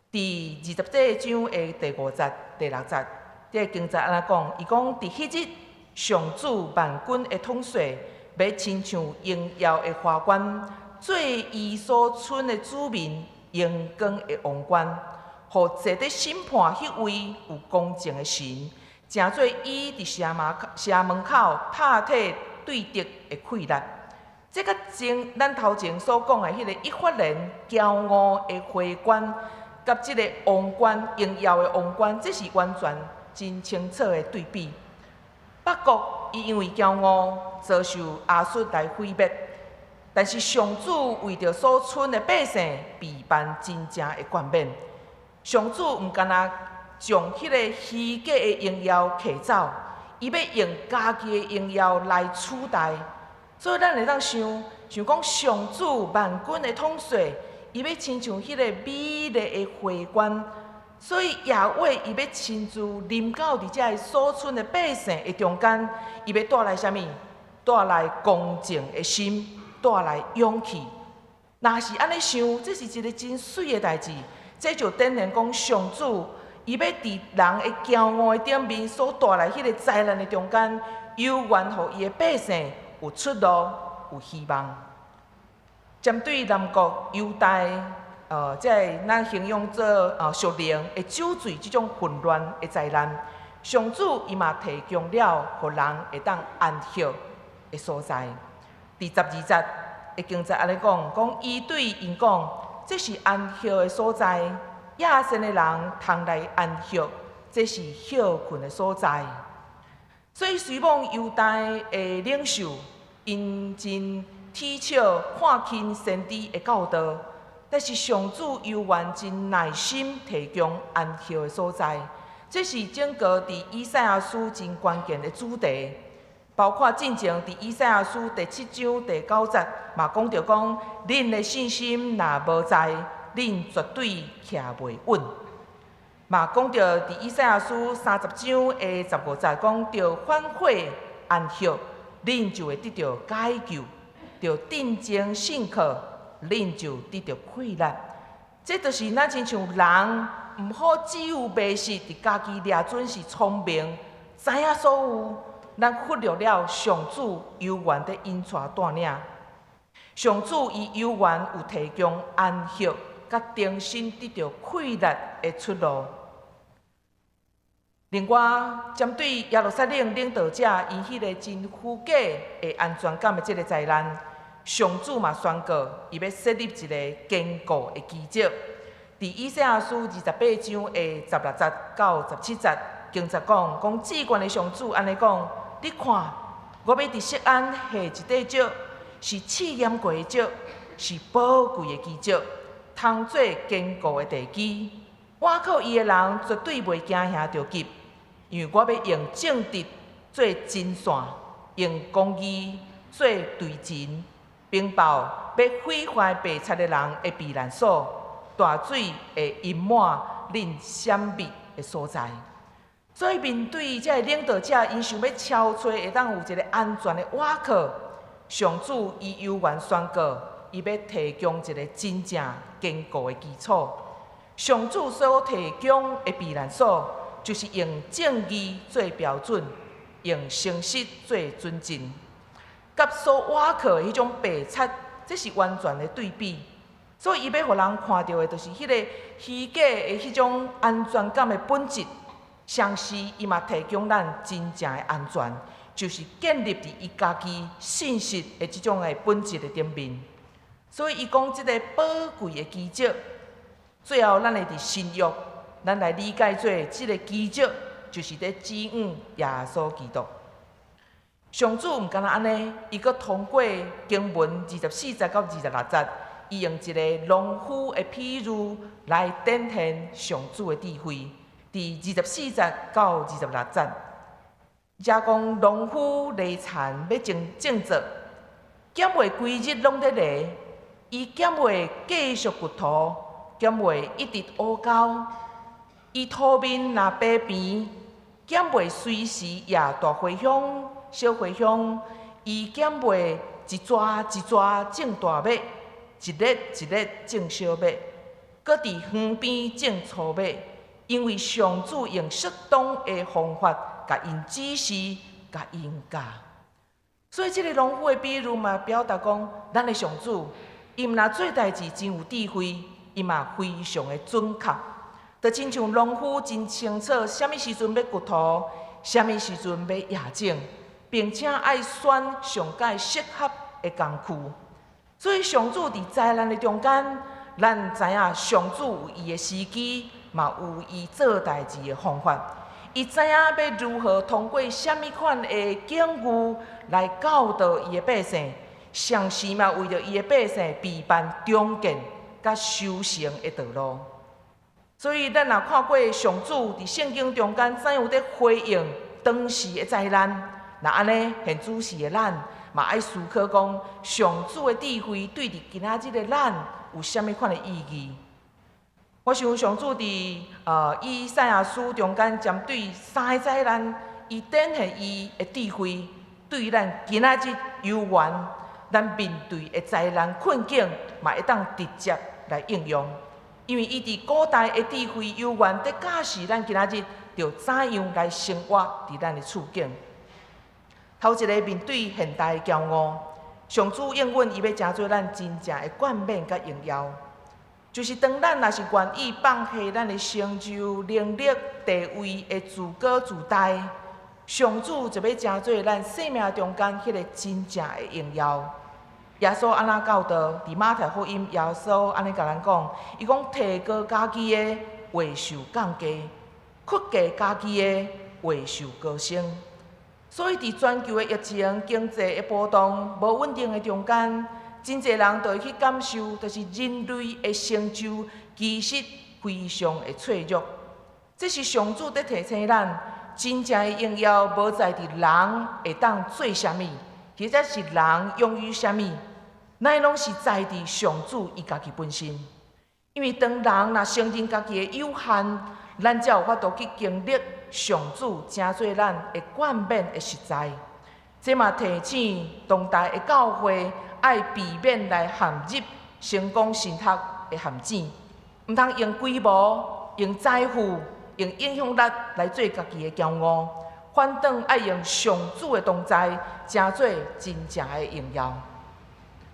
第27章的第5节、第6节，这经节安怎讲？伊讲伫迄日，上主万军的统帅，要亲像荣耀的花冠，做伊所剩的子民阳光的王冠，互坐伫审判迄位有公正的神。诚做伊伫城门口拍体对敌的溃力，这甲咱头前所讲的迄个一发人骄傲的花冠，甲即个王冠荣耀的王冠，这是完全真清楚的对比。北国伊因为骄傲遭受亚述来毁灭，但是上主为着所剩的百姓备办真正的冠冕。上主毋干那将迄个虚假的荣耀摕走，伊要用家己的荣耀来取代。所以咱会当想讲上主万军的统帅，伊要亲像迄个美丽的花冠，所以耶和华伊要亲自临到伫遮所剩的百姓的中间，伊要带来啥物？带来公正的心，带来勇气。若是安尼想，这是一个真水的代志。这就等于讲上主，伊要伫人的骄傲的顶面所带来迄个灾难的中间，有愿互伊的百姓有出路、有希望。针对南国犹大，即个咱形容做属灵的酒醉即种混乱的灾难，上主伊嘛提供了，互人会当安息的所在。第12节的经节安尼讲伊对因讲，这是安息的所在，野生的人通来安息，这是休困的所在。所以，虽望犹大的领袖因真铁笑看轻先知的教导，但是上主犹原真耐心提供安息的所在。这是整个伫以赛亚书真关键的主题。包括进前伫以赛亚书第7章第9节，嘛讲到讲，恁的信心若无在，恁绝对徛袂稳。嘛讲到伫以赛亚书30章的15节，讲着反悔安息，恁就会得到解救；着定睛信靠，恁就得到快乐。这就是咱亲像人，毋好只有迷失伫家己掠准是聪明，知影所有。咱忽略了上主犹原的引带带领，上主伊犹原有提供安息，甲重新得到快乐的出路。另外，针对耶路撒冷领导者因迄个真虚假的安全感的这个灾难，上主嘛宣告，伊要设立一个坚固的基础。伫以赛亚书28章的16节到17节，经节讲至高的上主安尼讲。你看，我要伫锡安下一块石，是试验过的石，是宝贵的基石，通做坚固的地基。倚靠伊的人绝对袂惊吓着急，因为我要用正直做真线，用公义做对阵，并报要毁坏白贼的人的避难所，大水会淹没恁闪密的所在。所以，面对这领导者，因想要超找会当有一个安全的倚靠，上主伊犹原宣告，伊要提供一个真正坚固的基础。上主所提供的避难所，就是用正义做标准，用诚实做准证，甲所倚靠的迄种白贼，这是完全的对比。所以，伊要互人看到的，就是迄个虚假的迄种安全感的本质。相时，伊嘛提供咱真正的安全，就是建立伫伊家己信实的即种的本质的顶面。所以，伊讲即个宝贵的基础，最后咱会伫新约，咱来理解做即个基础，就是咧指引耶稣基督。上主毋干那安尼，伊阁通过经文24节到26节，伊用一个农夫的比喻来展现上主的智慧。第24节到26节，遮讲农夫犁田要种作，减袂规日拢咧犁，伊减袂继续掘土，减袂一直乌沟，伊土面若白平，减袂随时也大回响、小回响，伊减袂一抓一抓种大麦，一粒一粒种小麦，搁伫园边种粗麦。因为上主用适当的方法，甲因指示，甲因教。所以，这个农夫的比喻嘛，表达讲，咱的上主，伊毋若做代志真有智慧，伊嘛非常的准确。就亲像农夫真清楚，什么时阵要掘土，什么时阵要野种，并且爱选上界适合的工具。所以，上主伫灾难的中间，咱知影上主有伊的时机。嘛有伊做代志的方法，伊知影要如何通过什么款的境遇来教导伊的百姓，上时嘛为着伊的百姓备办忠建甲修成的道路。所以，咱若看过上主伫圣经中间怎样在回应当时的灾难，那安尼现主时的咱嘛爱思考讲，上主的智慧对伫今仔日的咱有啥物款的意义？我想上主伫以赛亚书中间针对三个灾难，伊展现伊的智慧，对咱今仔日有缘，咱面对的灾难困境，嘛会当直接来应用。因为伊伫古代的智慧有缘，伫假使咱今仔日着怎样来生活伫咱的处境。头一个面对现代的骄傲，上主应允伊要诚做咱真正的冠冕甲荣耀。就是当咱若是愿意放下咱的成就、能力、地位的自高自大，上主就要诚做咱生命中间迄个真正的荣耀。耶稣安怎教导？伫马太福音，耶稣安尼甲咱讲，伊讲提高家己的，会受降低；屈价家己的，会受高升。所以伫全球的疫情、经济的波动、无稳定的中间，真侪人都会去感受，就是人类的成就其实非常的脆弱。这是上主在提醒咱，真正的荣耀无在伫人会当做啥物，或者是人用于啥物，乃拢是在伫上主伊家己本身。因为当人若承认家己的有限，咱才有法度去经历上主诚做咱的冠冕的实在。这嘛提醒当代的教会，爱避免来陷入成功神学的陷阱，毋通用规模、用财富、用影响力来做家己的骄傲，反倒爱用上主的同在，诚做真正的荣耀。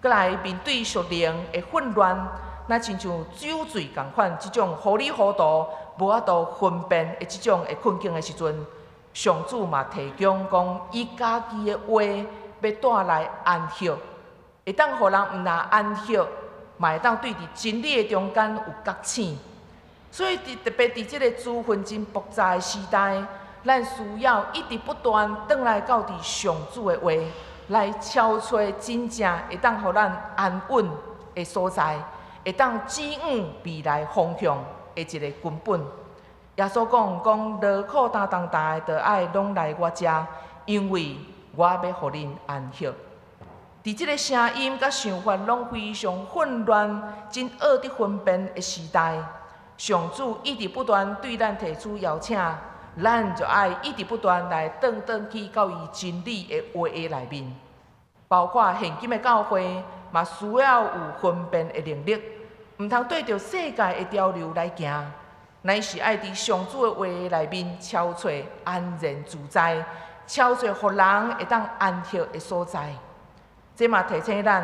再来面对属灵的混乱，那亲像酒醉共款，即种糊里糊涂、无法度分辨的即种的困境的时阵，上主嘛提供讲，伊家己的话要带来安息。会当互人毋但安息，嘛会当对伫真理的中间有觉醒。所以特别伫即个资讯真复杂的时代，咱需要一直不断转来到伫上主的话，来敲找真正会当互咱安稳的所在，会当指引未来方向的一个根本。耶稣讲劳苦担重担的，就爱拢来我遮，因为我要互恁安息。伫即个声音甲想法拢非常混乱、真恶得分辨的时代，上主一直不断对咱提出邀请，咱就爱一直不断来转去到伊真理的话语内面。包括现今的教会，嘛需要有分辨的能力，毋通对着世界的潮流来行，乃是爱伫上主的话语内面敲找安然自在，敲找互人会当安息的所在。这嘛提醒咱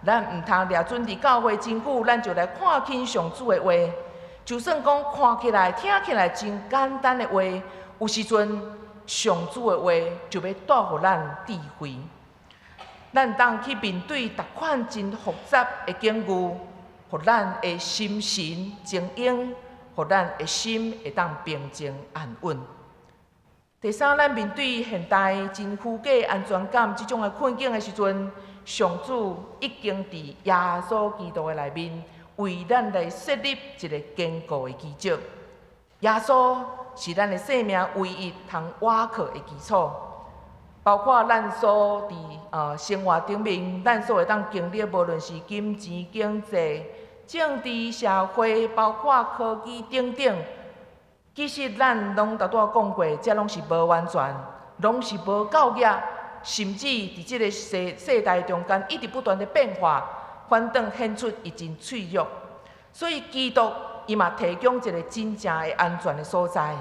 毋通抓准伫教会真久，咱就来看轻上主的话。就算讲看起来、听起来真简单的话，有时阵上主的话就要带互咱智慧。咱当去面对逐款真复杂的境遇，互咱的心神静养，互咱的心会当平静安稳。第三，咱面对现代真虚假安全感即种的困境的时阵，上主已经伫耶稣基督的内面，为咱来设立一个坚固的基础。耶稣是咱的生命唯一通倚靠的基础，包括咱所伫生活顶面，咱所会当经历，无论是金钱、经济、政治、社会，包括科技等等。其实咱拢拄仔讲过，这拢是无完全，拢是无够额，甚至伫即个世代中间一直不断的变化，反倒显出伊真脆弱。所以基督伊嘛提供一个真正的安全的所在。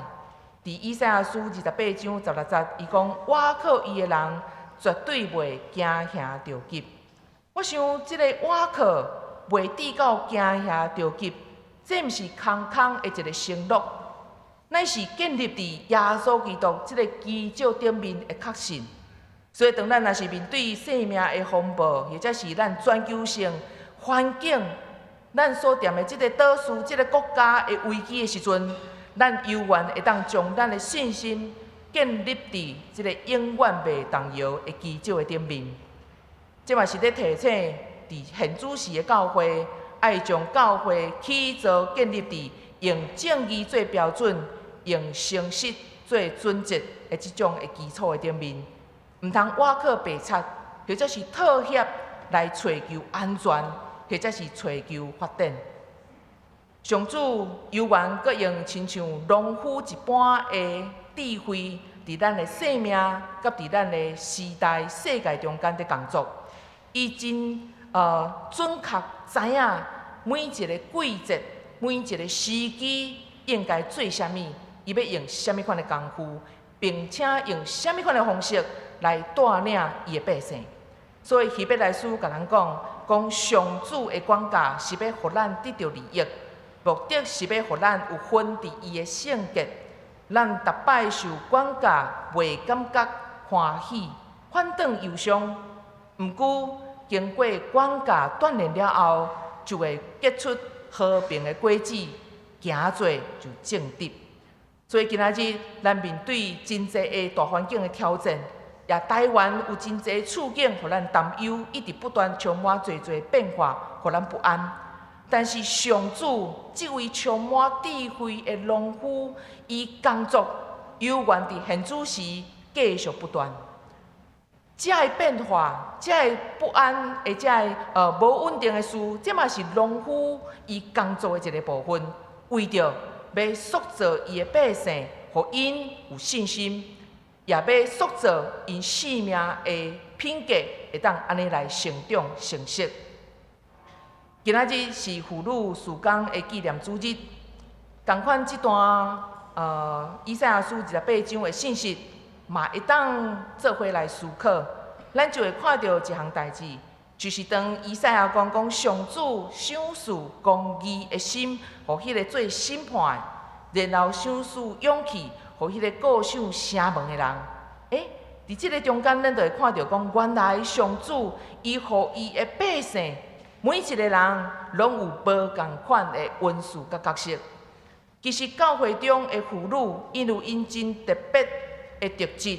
伫以赛亚书28章16节，伊讲：倚靠伊的人绝对袂惊吓着急。我想，即个倚靠袂抵到惊吓着急，这毋是空的一个承诺。乃是建立伫耶稣基督这个基础顶面的确信。所以，当咱若是面对生命的风暴，或者是咱全球性环境，咱所踮的这个岛屿、这个国家的危机的时阵，咱犹原会当将咱的信心建立伫这个永远袂动摇的基础的顶面。这嘛是咧提醒伫现主时的教会，爱将教会起造建立伫用正义做标准。用诚实做准则的这种的基础的顶面，毋通倚靠白贼，或者是妥协来找求安全，或者是找求发展。上主犹原阁用亲像农夫一般的智慧，伫咱的生命，甲伫咱的时代世界中间的工作。伊真准确知影每一个季节、每一个时机应该做啥物，伊要用啥物款的功夫，并且用啥物款的方式来带领伊的百姓。所以希伯来书甲咱讲上主的管教是要互咱得到利益。目的是要互咱有份伫伊的圣洁，咱逐摆受管教，袂感觉欢喜，反倒忧伤。毋过经过管教锻炼了后，就会结出和平的果子，行做就正直。所以今仔日咱面对真侪个大环境的挑战，也台湾有真侪处境，互咱担忧，一直不断充满侪变化，互咱不安。但是上主这位充满智慧的农夫，伊工作犹原伫现主时继续不断。这个变化、这个不安、这个无稳定的事，这嘛是农夫伊工作的一个部分，为着要塑造伊的百姓，互因有信心，也要塑造因生命的品格，会当安尼来成长成熟。今仔日是妇女事工的纪念主日，同款这段以赛亚书28章的信息，嘛会当做伙来思考。咱就会看到一项代志，就是当以赛亚讲上主赏赐公义的心，互迄个做审判的，然后赏赐勇气，互迄个固守城门的人。伫即个中间，咱就会看到讲，原来上主伊互伊的百姓。每一个人拢有无共款的恩赐甲角色。其实教会中的妇女，因有因真特别的特质，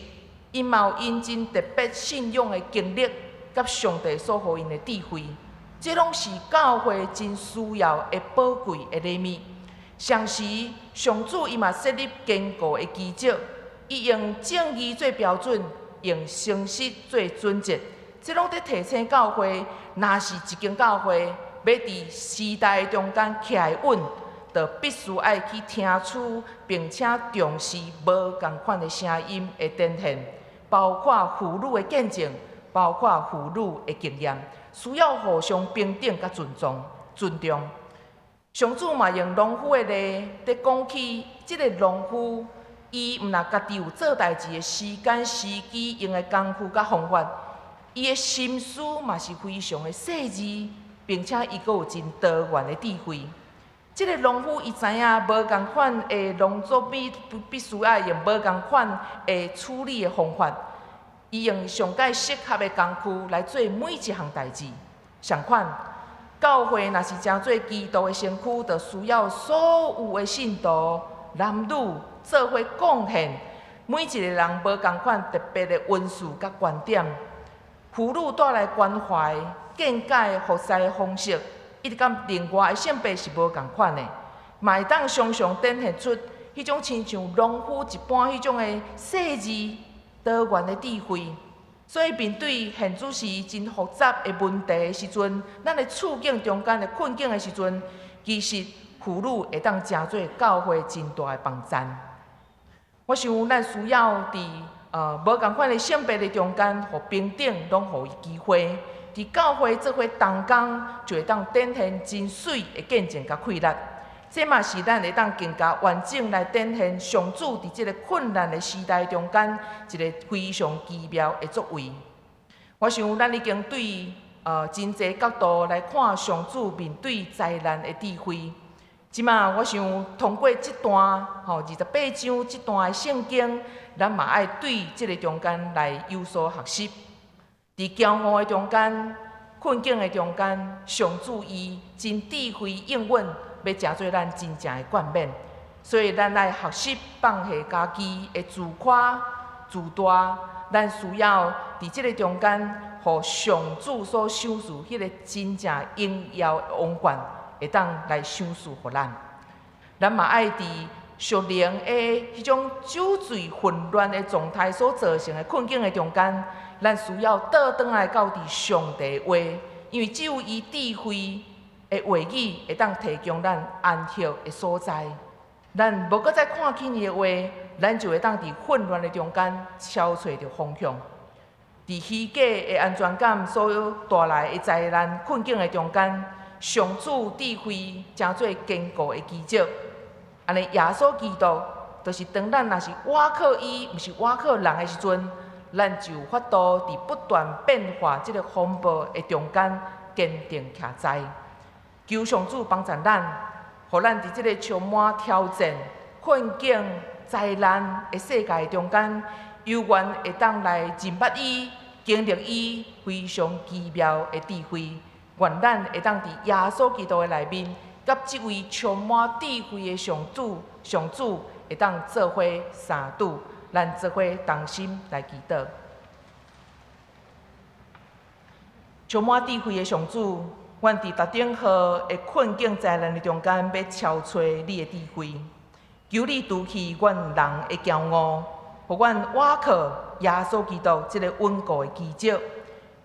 因嘛有因真特别信仰的经历，甲上帝所予因的智慧，这拢是教会真需要的宝贵的礼物。同时，上主伊嘛设立坚固的基础，伊用正义做标准，用诚实做准则。这拢在提醒教会，若是一间教会要伫时代中间徛会稳，就必须爱去听取，并且重视无共款的声音的展现，包括妇女的见证，包括妇女的经验，需要互相平等甲尊重。上主嘛用农夫的例，在讲起即个农夫，伊毋但家己有做代志的时间、时机、用的功夫甲方法。伊的心思嘛是非常的细致，并且伊阁有真多元的智慧。这个农夫伊知影无共款的农作物必须要用无共款的处理的方法，伊用上界适合的工具来做每一项代志。相反，教会若是诚做基督的身躯，就需要所有的信徒、男女做伙贡献，每一个人无共款特别的恩赐甲观点。妇女带来关怀、见解、服侍的方式，一直甲另外的性别是无共款的，嘛会当常常展现出迄种亲像农夫一般迄种的细致多元的智慧。所以面对现主时真复杂的问题的时阵，咱的处境中间的困境的时阵，其实妇女会当成做教会真大的帮赞。我想咱需要伫无共款的性别的中间，互平等，拢互伊机会。伫教会做伙同工，就会当展现真水的见证甲快乐。这嘛是咱会当更加完整来展现上主伫即个困难的时代中间一个非常奇妙的作为。我想咱已经对真侪角度来看上主面对灾难的智慧。即马我想通过这段28章这段的圣经，咱嘛爱对这个中间来有所学习。伫骄傲的中间、困境的中间，上主伊真智慧应允，要成做咱真正的冠冕。所以咱来学习放下家己的自夸、自大，咱需要伫这个中间，互上主所赏赐迄个真正荣耀的王冠。会当来赏赐互咱，咱嘛爱伫属灵的迄种酒醉混乱的状态所造成的困境的中间，咱需要倒转来到伫上帝的话，因为只有伊智慧的话语会当提供咱安息的所在。咱无搁再看见伊的话，咱就会当伫混乱的中间超找着方向。伫虚假的安全感所带来的灾难困境的中间，上主智慧成做坚固的基石。安尼，耶稣基督就是当咱若是倚靠伊，毋是倚靠人的时阵，咱就有法度伫不断变化即个风暴的中间坚定徛在。求上主帮助咱，互咱伫即个充满挑战、困境、灾难的世界中间，有缘会当来认捌伊、经历伊非常奇妙的智慧。愿咱会当伫耶稣基督的内面，甲即位充满智慧的上主会当做伙相拄，咱做伙同心来祈祷。充满智慧的上主，阮伫特定号的困境灾难的中间，要超找你的智慧，求你除去阮人的骄傲，互阮倚靠耶稣基督这个稳固的基石，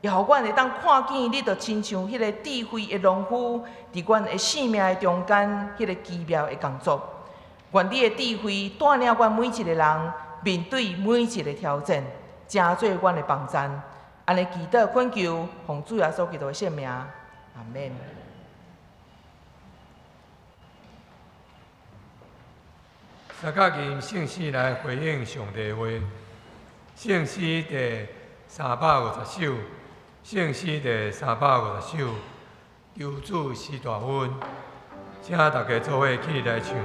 也互阮会当看见你，就亲像迄个智慧的农夫，伫阮的生命的中间，迄个奇妙的工作。愿你的智慧带领阮每一个人面对每一个挑战，成做阮的帮助。安尼祈祷恳求，奉主耶稣基督的圣名，阿免。三角经圣诗来回应上帝的话，圣诗第350首，圣诗第350首，求主施大恩，请大家做伙起来唱。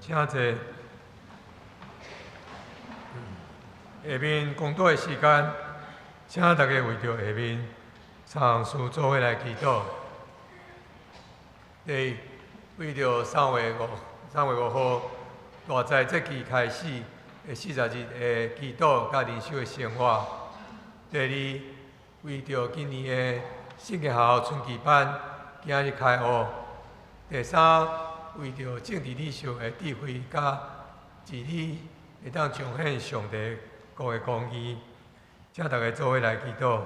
请坐。下面公道的时间，请大家为着下面参事做伙来祈祷。第一，为着3月5号大斋节期开始的40日的祈祷甲灵修的生活。第二，为着今年的圣经学校春季班今日开学。第三，为着政治领袖的智慧甲治理，会当彰显上帝国的公义，请大家做伙来祈祷。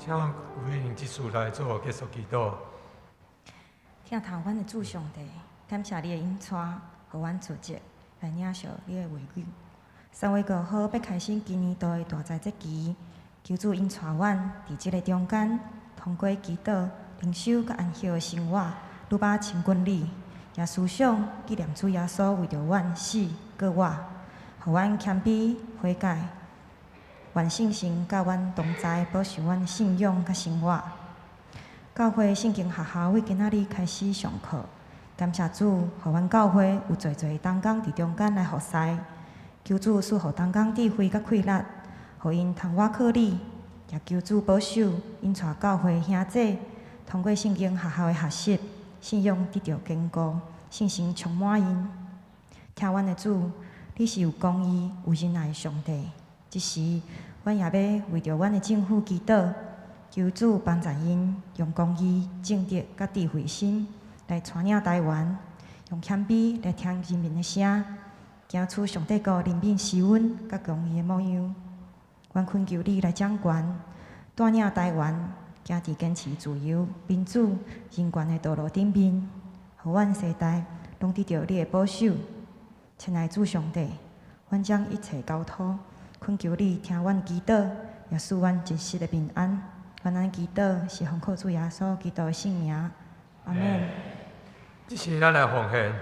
请为用这次来做结束祈祷。听头阮的主上帝，感谢你的引带，互阮出席来领受你的话语。3月5号要开始今年度的大斋节期，求主引带阮伫即个中间，通过祈祷、灵修甲安息的生活，愈把亲近你，也思想纪念主耶稣为着阮死过活，互阮谦卑悔改。愿圣神甲阮同在，保守阮信仰甲生活。教会圣经学校为今仔日开始上课，感谢主，互阮教会有侪侪同工伫中间来服侍。求主赐互同工智慧甲气力，互因通我靠你。也求主保守因带教会兄弟，通过圣经学校的学习，信仰得到坚固，圣神充满因。听阮的主，你是有公义、有仁爱的上帝。即时，阮也要为着阮的政府祈祷，求主帮助因用公义、正直甲智慧心来带领台湾，用谦卑来听人民的声，行出上帝国人民施恩甲公义的模样。阮恳求你来掌权，带领台湾行伫坚持自由、民主、人权的道路顶面，互阮世代拢得到你的保守。亲爱主上帝，阮将一切交托。恳求你听阮祈祷，也赐阮一世的平安。阮安祈祷是奉靠主耶稣基督的圣名，阿门。这是咱来奉献。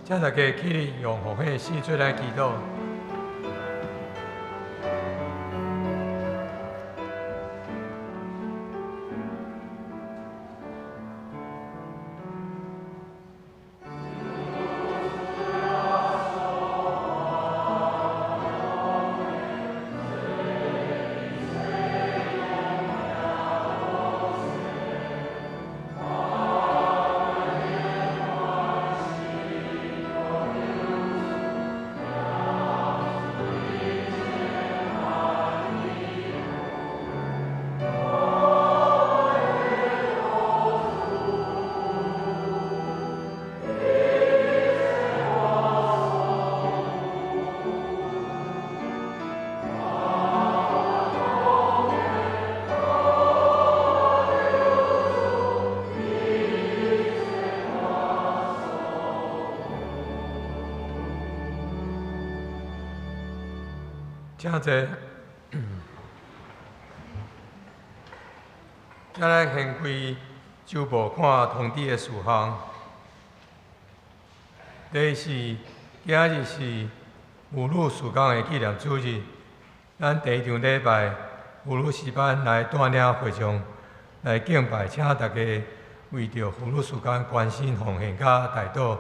请大家起立，用奉献的心做咱祈祷。请坐，请咱献开周报看通知的事项。第一是，今日是妇女事工的纪念主日，咱第一场礼拜妇女诗班来带领会众来敬拜，请大家为着妇女事工关心奉献甲代祷。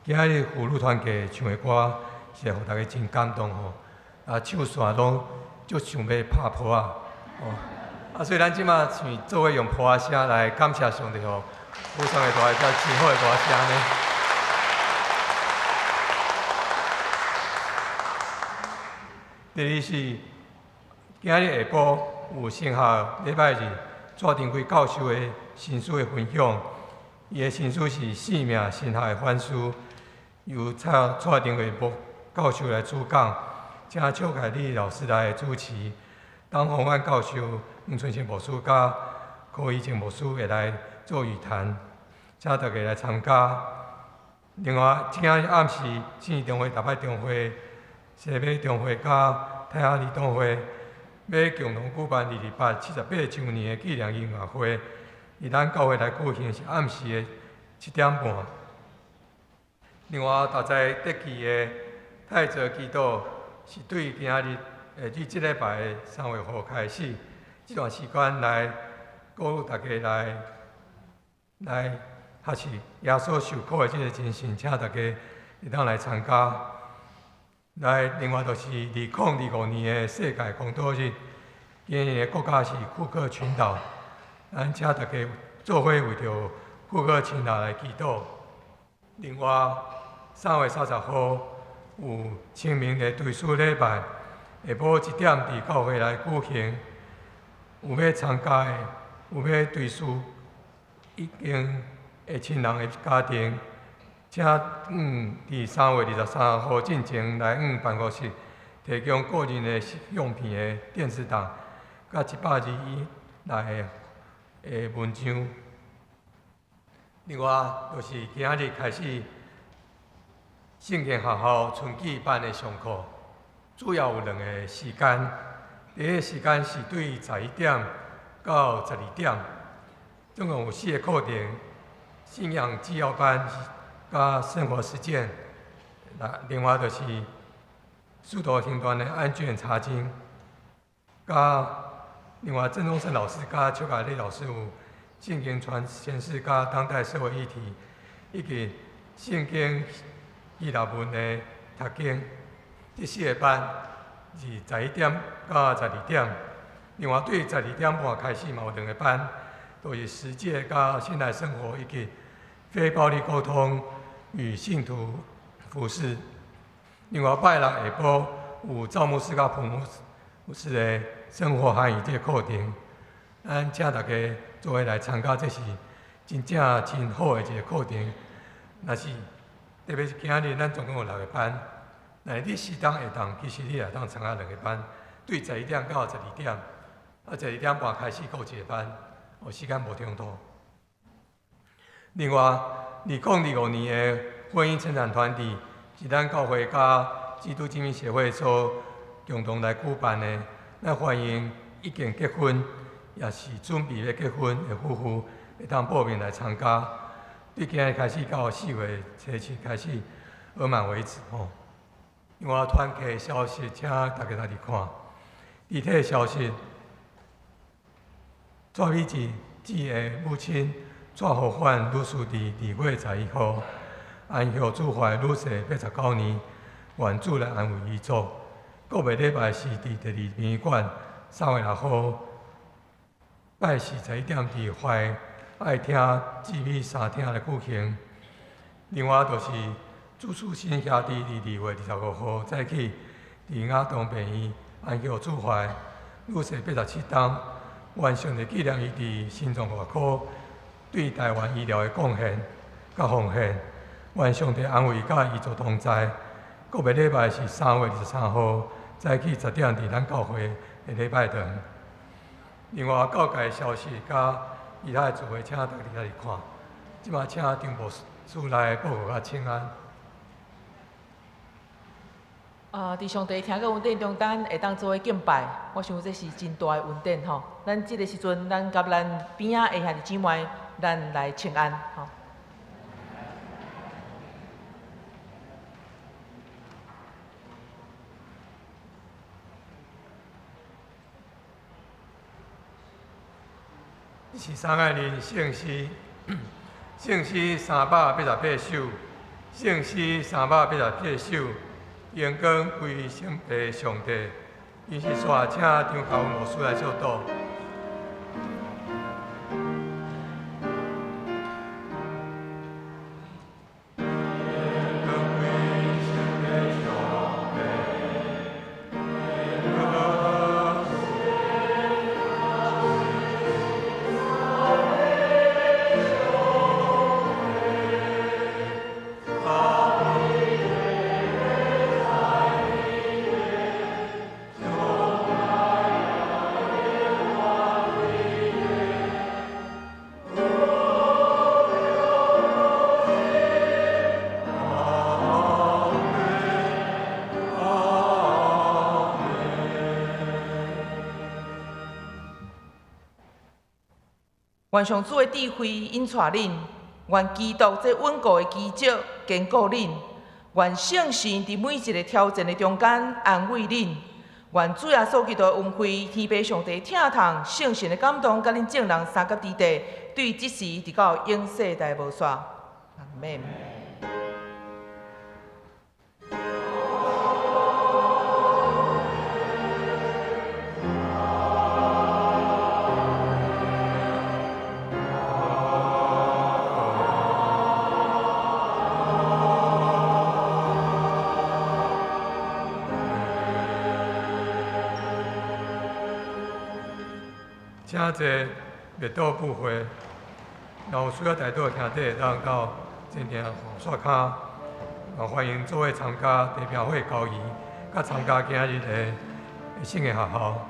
今日妇女团契唱的歌是互大家真感动吼。唱线拢足想要拍破啊！所以咱即马是做伙用破啊声来感谢上帝吼，有上的大遮真好的大声呢。第二是今日下晡有圣下礼拜日蔡定贵教授的新书的分享，伊的新书是生命神学的反思，由蔡定贵教授来主讲。请邱凯丽老师来主持，当洪安教授、黄春成牧师甲柯以晴牧师会来做语谈，请大家来参加。另外，今仔暗时圣中会台北中会、西北中会甲太阳儿童会要共同举办228 78周年的纪念音乐会，伫咱教会来举行是暗时的7点半。另外，大家得记的太泽祈祷。是对今日即即礼拜的3月号开始，这段时间来鼓励大家来学习耶稣受苦的这个精神，请大家会当来参加。另外就是2025年的世界公岛日，今年的国家是库克群岛，咱请大家做伙为着库克群岛来祈祷。另外3月30号。有清明的追思礼拜，下晡1点伫教会来举行。有要参加的，有要追思已经的亲人的家庭，请伫3月23号进前来办公室提供个人的用品的电子档，甲100字以内的文章。另外，就是今仔日开始。圣经学校春季班的上课，主要有2个时间。第一个时间是对11点到12点，总共有4个课程：信仰纪要班、甲生活实践。另外就是速读听段的安卷查经，甲另外郑宗胜老师甲邱凯丽老师有圣经传显示甲当代社会议题，以及圣经。希腊文的读经，这4个班是11点到12点。另外，对12点半开始嘛有2个班，都是实践甲现代生活以及非暴力沟通与信徒服侍。另外，拜六下晡有赵牧师甲彭牧师的生活汉语这个课程，咱请大家做伙来参加，这是真正真好的一个课程。若是特别是今日，咱总共有6个班。那你适当下当，其实你也当参加2个班，对11点到12点，12点半开始有1个班，时间无冲突。另外，2025年的婚姻成长团体是咱教会甲基督精密协会所共同来举办的，咱欢迎已经结婚也是准备要结婚的夫妇会当报名来参加。对今日开始到4月初7开始额满为止吼。因为团契消息，请大家来看。具体的消息，卓美子的母亲蔡和焕女士伫2月11号安孝主怀女婿89年，愿主来安慰遗嘱。个别礼拜是伫第2殡仪馆3月6号拜4 11点伫怀爱厅姊妹3厅来举行。另外就是朱树新兄弟伫2月25号早起伫亚东病院安孝主怀女婿87当，完成的纪念伊伫心脏外科对台湾医疗的贡献甲奉献，愿上帝安慰甲伊做同在。个别礼拜是3月23号早起10点伫咱教会的礼拜堂。另外教界消息甲其他的聚会，请大家来看。即马请张牧师来报告甲请安。伫上帝听个恩典中，咱会当做伙敬拜，我想这是真大的恩典吼。咱即个时阵，咱甲咱边仔的兄弟姊妹，咱来请安吼。是三个人圣诗，圣诗388首，圣诗388首，荣光归上帝。于是说，请张高文牧师来教导。愿上主的智慧引带恁，愿基督这稳固的基石坚固恁，愿圣神伫每一个挑战的中间安慰恁，愿主耶稣基督的恩惠、天父上帝疼痛、圣神的感动，甲恁众人三甲之地，对即时直到永世代无煞。阿免。请坐列岛布会，然后需要带队的兄弟让到前庭刷卡，欢迎做伙参加地平会交易，甲参加今日的圣的学校。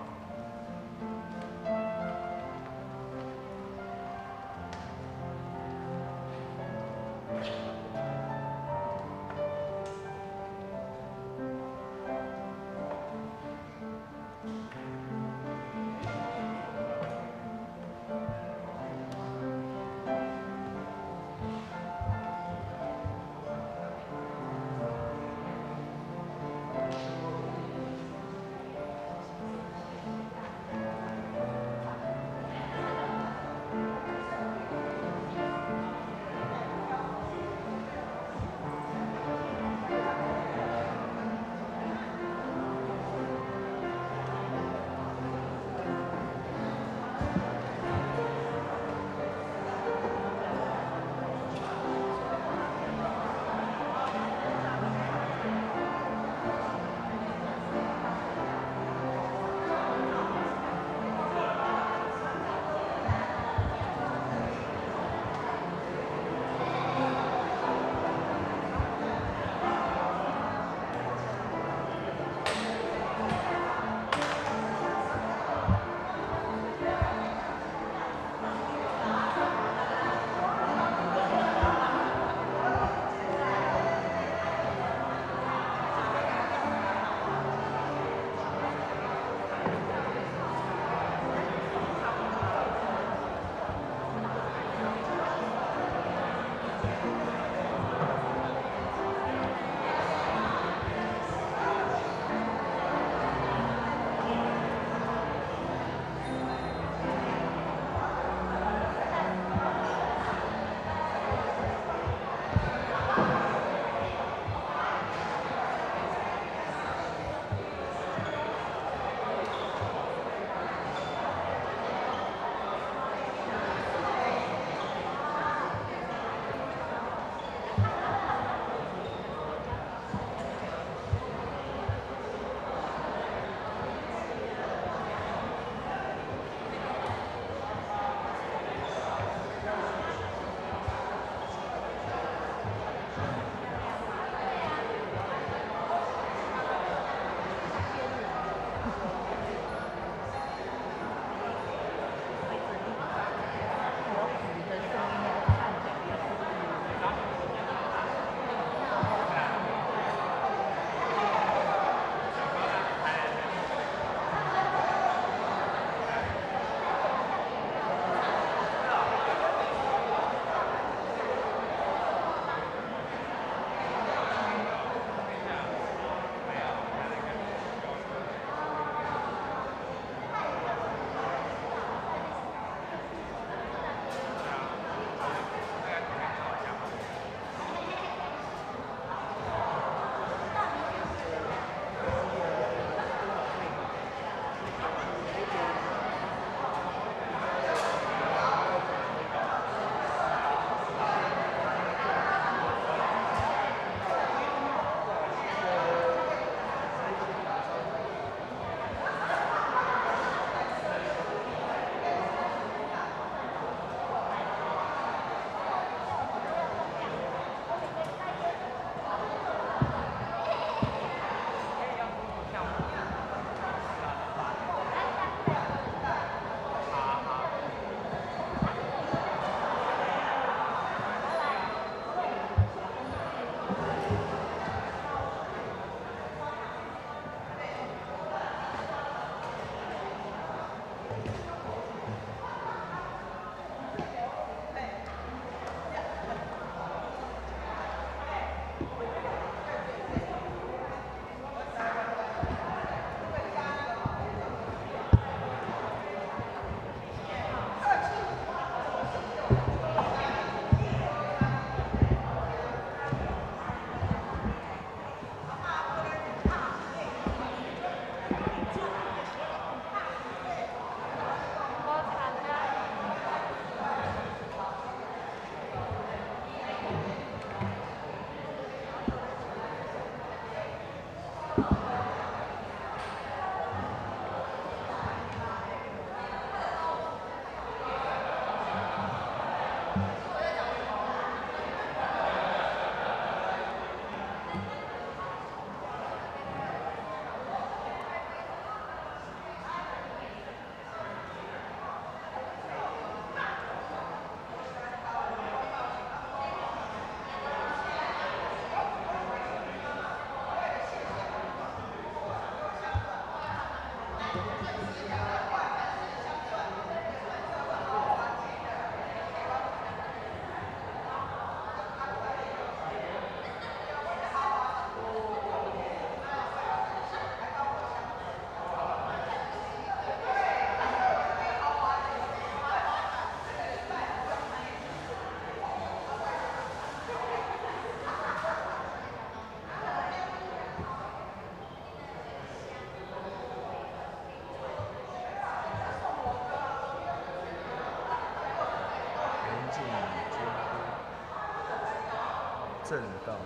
正道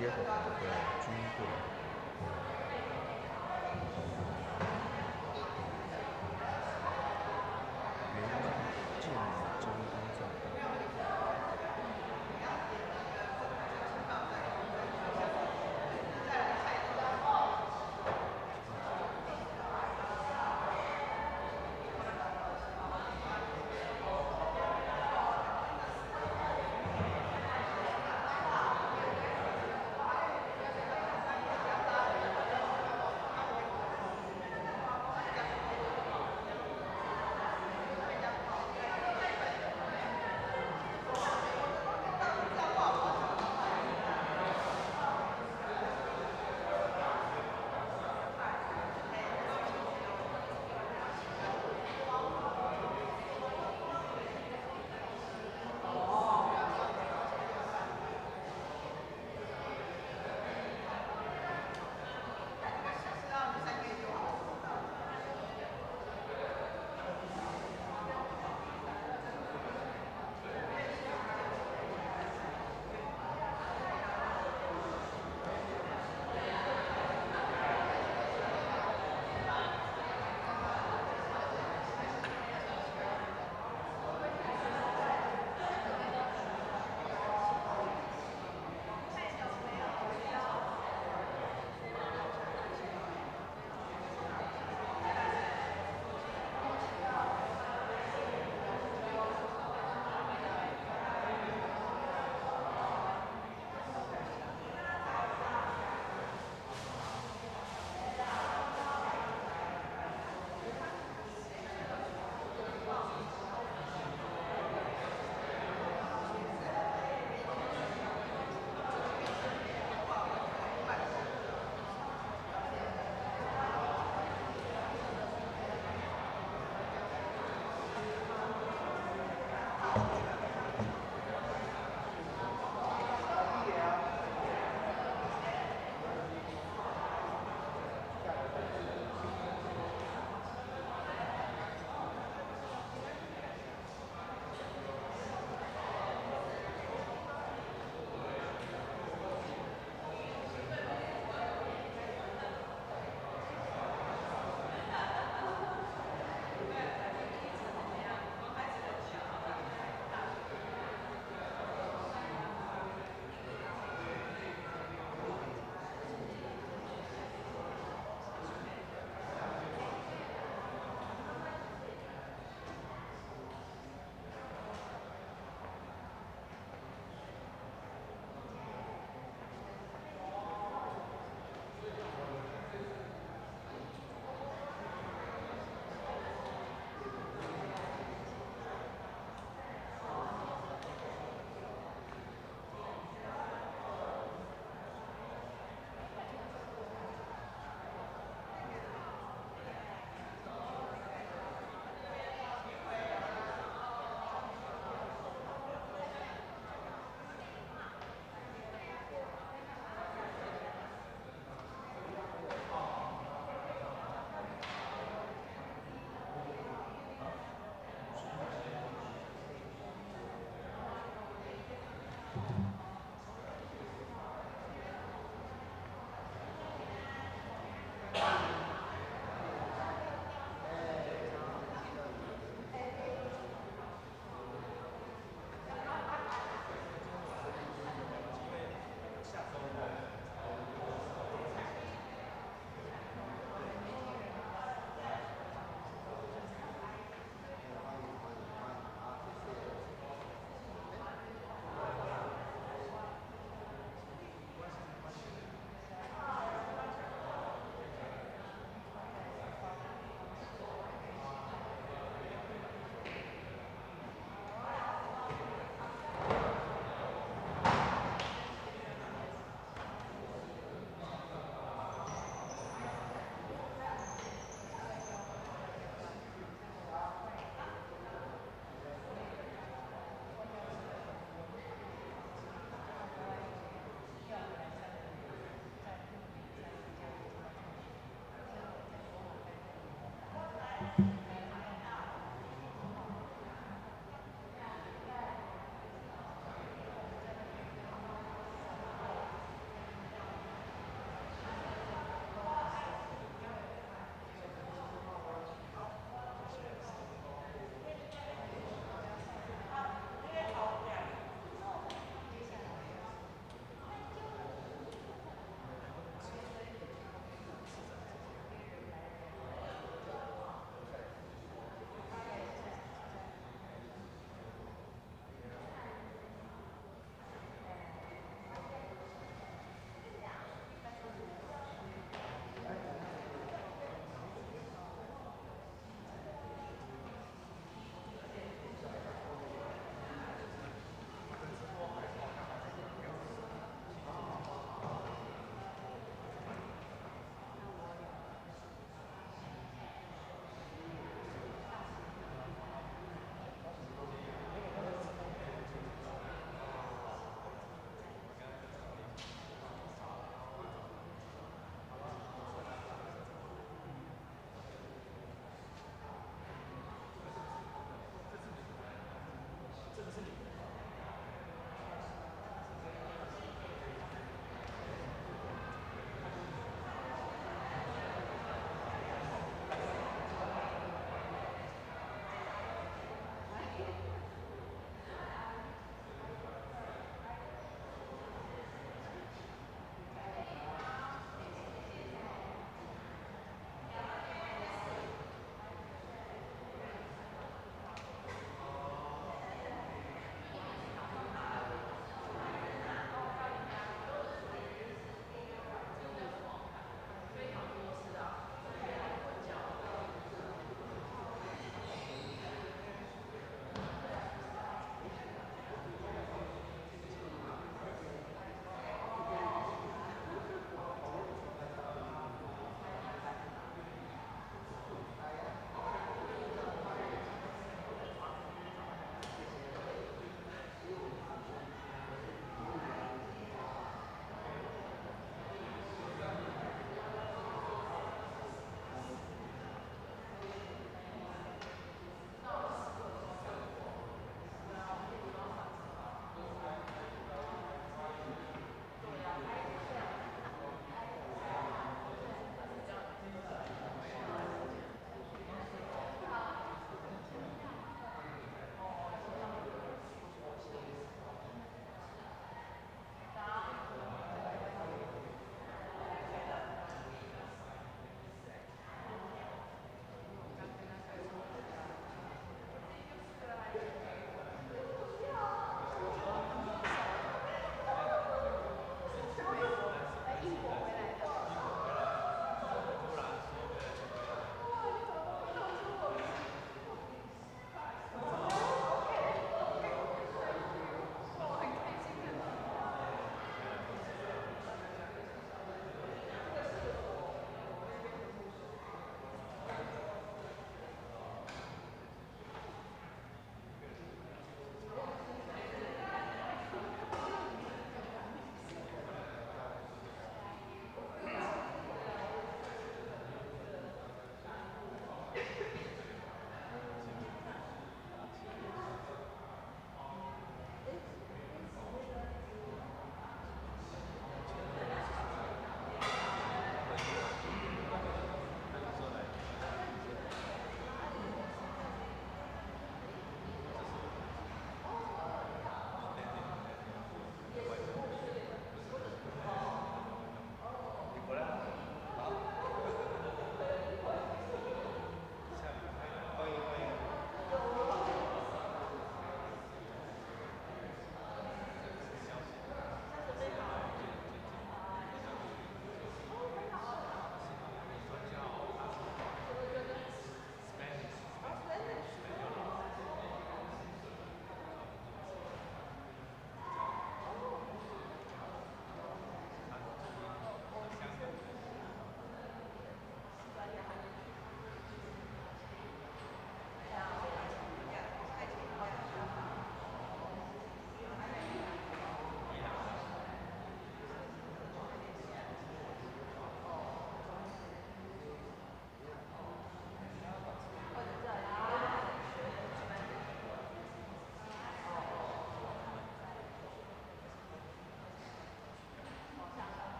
耶和华的军队。